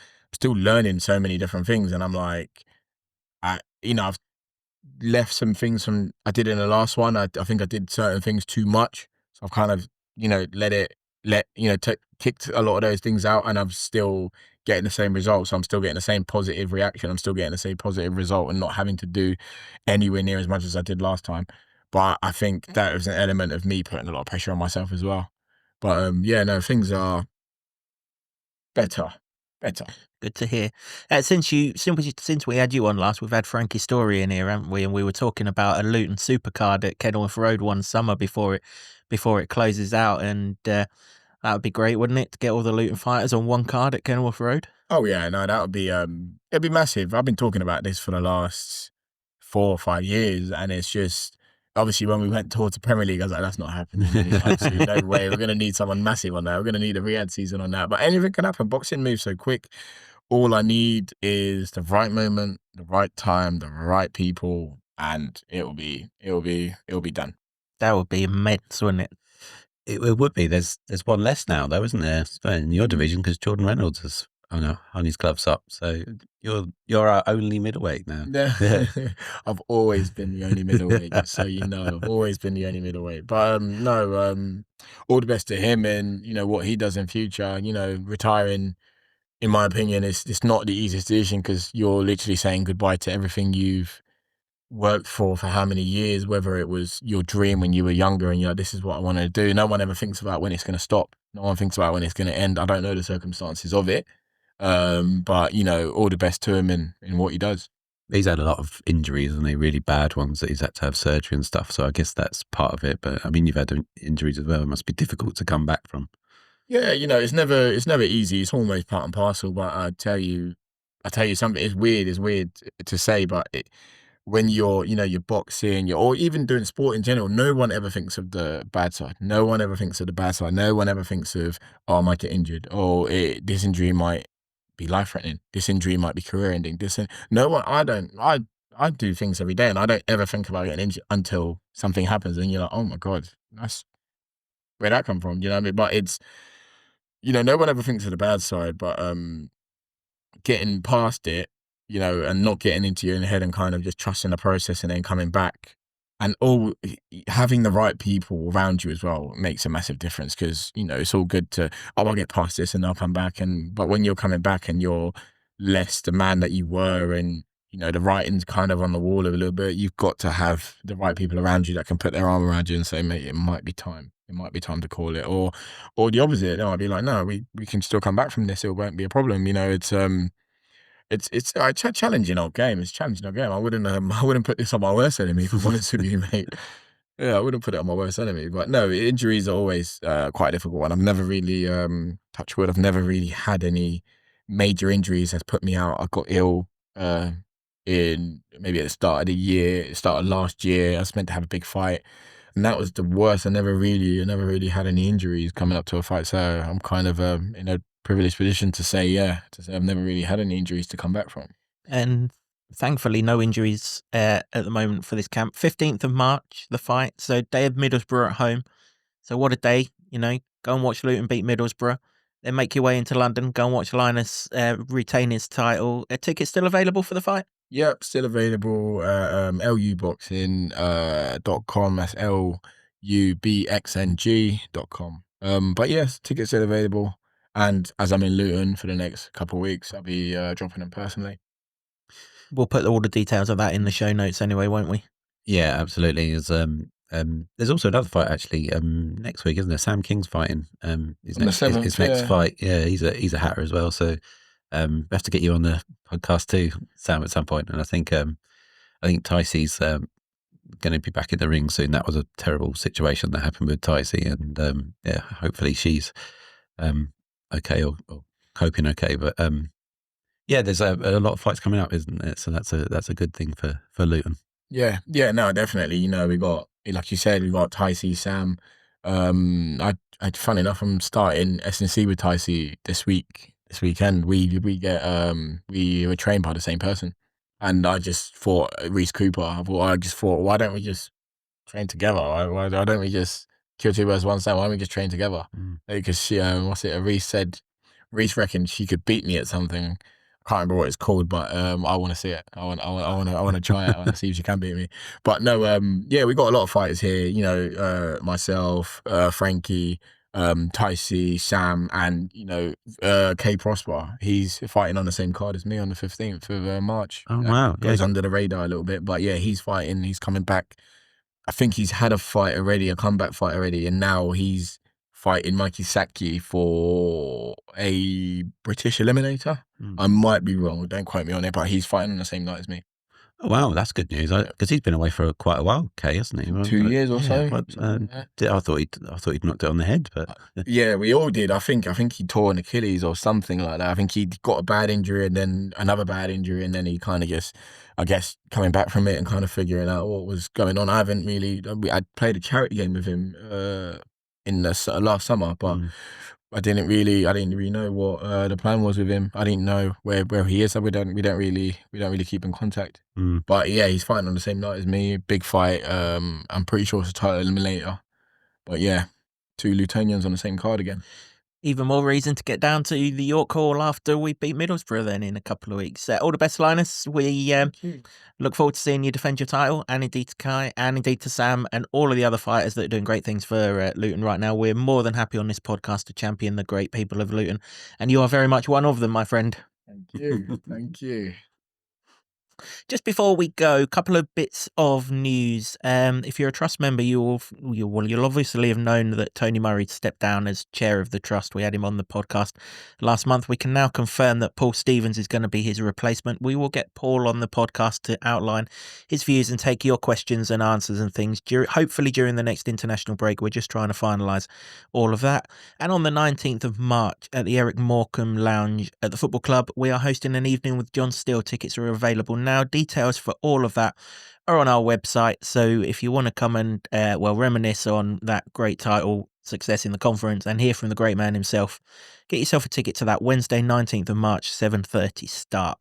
learning so many different things. And I'm like, I've left some things from I did in the last one. I think I did certain things too much. So I've kind of, kicked a lot of those things out, and I'm still getting the same result. So I'm still getting the same positive reaction. I'm still getting the same positive result and not having to do anywhere near as much as I did last time. But I think that was an element of me putting a lot of pressure on myself as well. But things are better Better. Good to hear. Since we had you on last, we've had Frankie Story in here, haven't we? And we were talking about a Luton supercard at Kenilworth Road one summer before it closes out, and that would be great, wouldn't it, to get all the Luton fighters on one card at Kenilworth Road? Oh yeah, no, that would be it'd be massive. I've been talking about this for the last 4 or 5 years, and it's just obviously when we went towards the Premier League, I was like, that's not happening. Absolutely no way. We're gonna need someone massive on that. We're gonna need a Riyadh season on that. But anything can happen. Boxing moves so quick. All I need is the right moment, the right time, the right people, and it'll be done. That would be immense, wouldn't it? It would be. There's one less now, though, isn't there? In your division, because Jordan Reynolds has hung his gloves up. So you're our only middleweight now. Yeah. I've always been the only middleweight, just so you know. I've always been the only middleweight. But all the best to him, and what he does in future. Retiring, in my opinion, it's not the easiest decision, because you're literally saying goodbye to everything you've worked for how many years, whether it was your dream when you were younger and you're like, this is what I want to do. No one ever thinks about when it's going to stop. No one thinks about when it's going to end. I don't know the circumstances of it. But all the best to him in what he does. He's had a lot of injuries, and they really bad ones that he's had to have surgery and stuff. So I guess that's part of it. But I mean, you've had injuries as well. It must be difficult to come back from. Yeah, it's never easy. It's almost part and parcel. But I tell you something. It's weird to say, but when you're boxing, or even doing sport in general, no one ever thinks of the bad side. No one ever thinks of the bad side. No one ever thinks of, I might get injured, or this injury might be life-threatening. This injury might be career-ending. No one. I don't. I do things every day, and I don't ever think about getting injured until something happens, and you're like, oh my God, that's where'd that come from? You know what I mean? But it's, no one ever thinks of the bad side, but getting past it, and not getting into your own head, and kind of just trusting the process, and then coming back, and having the right people around you as well makes a massive difference, because it's all good to, I'll get past this and I'll come back, but when you're coming back and you're less the man that you were, and the writing's kind of on the wall a little bit, you've got to have the right people around you that can put their arm around you and say, mate, it might be time to call it, or the opposite. They might be like, no, we can still come back from this. It won't be a problem. It's a challenging old game. It's a challenging old game. I wouldn't put this on my worst enemy, if I'm honest with you, mate. Yeah, I wouldn't put it on my worst enemy. But no, injuries are always quite a difficult one. I've never really, touch wood, I've never really had any major injuries that's put me out. I got ill in maybe at the start of last year. I was meant to have a big fight, and that was the worst. I never really had any injuries coming up to a fight. So I'm kind of in a privileged position to say I've never really had any injuries to come back from. And thankfully, no injuries at the moment for this camp. 15th of March, the fight. So day of Middlesbrough at home. So what a day, go and watch Luton beat Middlesbrough. Then make your way into London, go and watch Linus retain his title. Are tickets still available for the fight? Yep, still available. luboxing.com. That's lubxng.com. But yes, tickets still available. And as I'm in Luton for the next couple of weeks, I'll be dropping them personally. We'll put all the details of that in the show notes anyway, won't we? Yeah, absolutely. There's also another fight actually next week, isn't there? Sam King's fighting. His next fight. Yeah, he's a hatter as well. So we have to get you on the podcast too, Sam, at some point. And I think Ticey's going to be back in the ring soon. That was a terrible situation that happened with Ticey, and hopefully she's okay or coping okay. But there's a lot of fights coming up, isn't there? So that's a good thing for Luton. Yeah, no, definitely. We got, like you said, we got Ticey, Sam. Funny enough, I'm starting S&C with Ticey this weekend. We were trained by the same person, and I just thought Reese Cooper. I just thought, why don't we just train together? Why don't we just kill two birds with one stone? Why don't we just train together? Because she, Reese reckoned she could beat me at something. I can't remember what it's called, but I want to see it. I want to try it. I want to see if she can beat me. But no, we got a lot of fighters here. Myself, Frankie, Ticey, Sam, and K Prosper. He's fighting on the same card as me on the 15th of March. Oh wow! Goes under the radar a little bit, but yeah, he's fighting. He's coming back. I think he's had a comeback fight already, and now he's fighting Mikey Saki for a British Eliminator. I might be wrong, don't quote me on it, but he's fighting on the same night as me. Oh, wow, that's good news. Because he's been away for quite a while, Kay, hasn't he? 2 years or so. I thought he'd knocked it on the head, but yeah, we all did. I think he tore an Achilles or something like that. I think he got a bad injury and then another bad injury, and then he kind of just, I guess, coming back from it and kind of figuring out what was going on. I played a charity game with him in the last summer, but I didn't really know what the plan was with him. I didn't know where he is. So we don't really keep in contact. But yeah, he's fighting on the same night as me. Big fight. I'm pretty sure it's a title eliminator. But yeah, 2 Lutonians on the same card again. Even more reason to get down to the York Hall after we beat Middlesbrough then in a couple of weeks. All the best, Linus. We look forward to seeing you defend your title, and indeed to Kai, and indeed to Sam, and all of the other fighters that are doing great things for Luton right now. We're more than happy on this podcast to champion the great people of Luton, and you are very much one of them, my friend. Thank you. Thank you. Just before we go, a couple of bits of news. If you're a trust member, you'll obviously have known that Tony Murray stepped down as chair of the trust. We had him on the podcast last month. We can now confirm that Paul Stevens is going to be his replacement. We will get Paul on the podcast to outline his views and take your questions and answers and things, hopefully during the next international break. We're just trying to finalise all of that. And on the 19th of March at the Eric Morecambe Lounge at the Football Club, we are hosting an evening with John Steele. Tickets are available now. Details for all of that are on our website. So if you want to come and reminisce on that great title success in the conference and hear from the great man himself, get yourself a ticket to that Wednesday 19th of March, 7:30 start.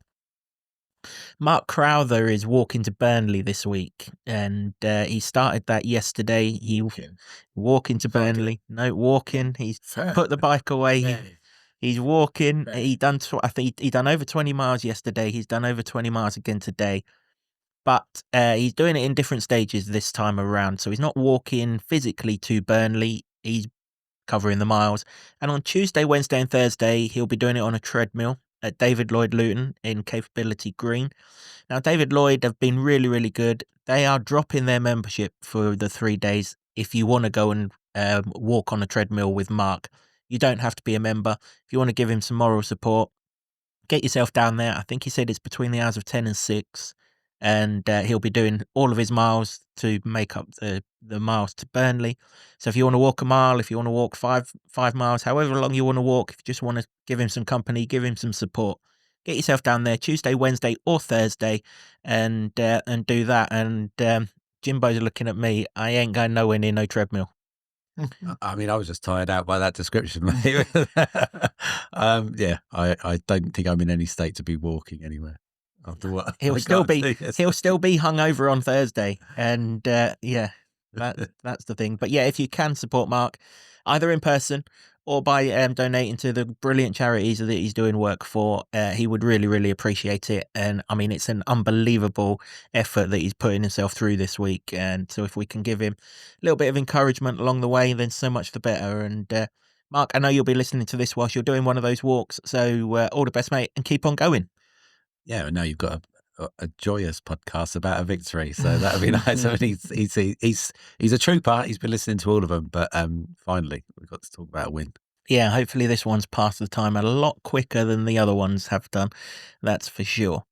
Mark Crowther is walking to Burnley this week, and he started that yesterday. He walking to Burnley. No, walking. He's put the bike away. He's walking. I think he done over 20 miles yesterday. He's done over 20 miles again today. But he's doing it in different stages this time around. So he's not walking physically to Burnley. He's covering the miles. And on Tuesday, Wednesday and Thursday, he'll be doing it on a treadmill at David Lloyd Luton in Capability Green. Now, David Lloyd have been really, really good. They are dropping their membership for the 3 days if you want to go and walk on a treadmill with Mark. You don't have to be a member. If you want to give him some moral support, get yourself down there. I think he said it's between the hours of 10 and 6. And he'll be doing all of his miles to make up the miles to Burnley. So if you want to walk a mile, if you want to walk five miles, however long you want to walk, if you just want to give him some company, give him some support, get yourself down there Tuesday, Wednesday or Thursday and do that. And Jimbo's looking at me. I ain't going nowhere near no treadmill. I mean, I was just tired out by that description, mate. I don't think I'm in any state to be walking anywhere. After what he'll still be hungover on Thursday, and that's the thing. But yeah, if you can support Mark, either in person or by donating to the brilliant charities that he's doing work for, he would really, really appreciate it. And I mean, it's an unbelievable effort that he's putting himself through this week. And so if we can give him a little bit of encouragement along the way, then so much the better. And Mark, I know you'll be listening to this whilst you're doing one of those walks. So all the best, mate, and keep on going. Yeah, now you've got a joyous podcast about a victory, so that would be nice. I mean, he's a trooper. He's been listening to all of them, but finally we've got to talk about a win. Yeah, hopefully this one's passed the time a lot quicker than the other ones have done. That's for sure.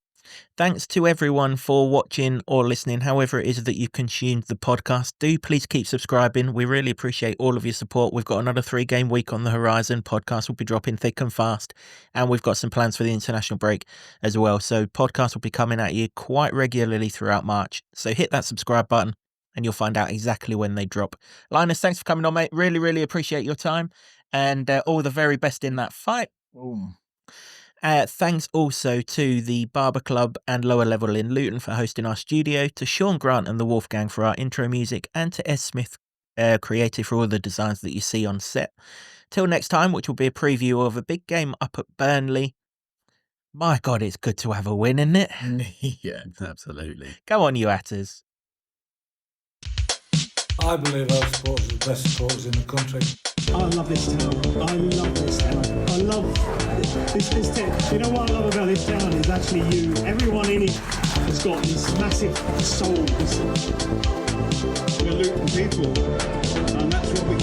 Thanks to everyone for watching or listening, however it is that you consumed the podcast. Do please keep subscribing. We really appreciate all of your support. We've got another 3-game week on the horizon. Podcast will be dropping thick and fast. And we've got some plans for the international break as well. So podcasts will be coming at you quite regularly throughout March. So hit that subscribe button and you'll find out exactly when they drop. Linus, thanks for coming on, mate. Really, really appreciate your time. And all the very best in that fight. Boom. Thanks also to the Barber Club and Lower Level in Luton for hosting our studio, to Sean Grant and the Wolfgang for our intro music, and to S. Smith Creative for all the designs that you see on set. Till next time, which will be a preview of a big game up at Burnley. My God, it's good to have a win, isn't it? Yeah, absolutely. Go on, you Atters. I believe our supporters are the best supporters in the country. I love this town. I love this town. I love this town. You know what I love about this town is actually you. Everyone in it has got this massive soul. The Luton people, and that's what we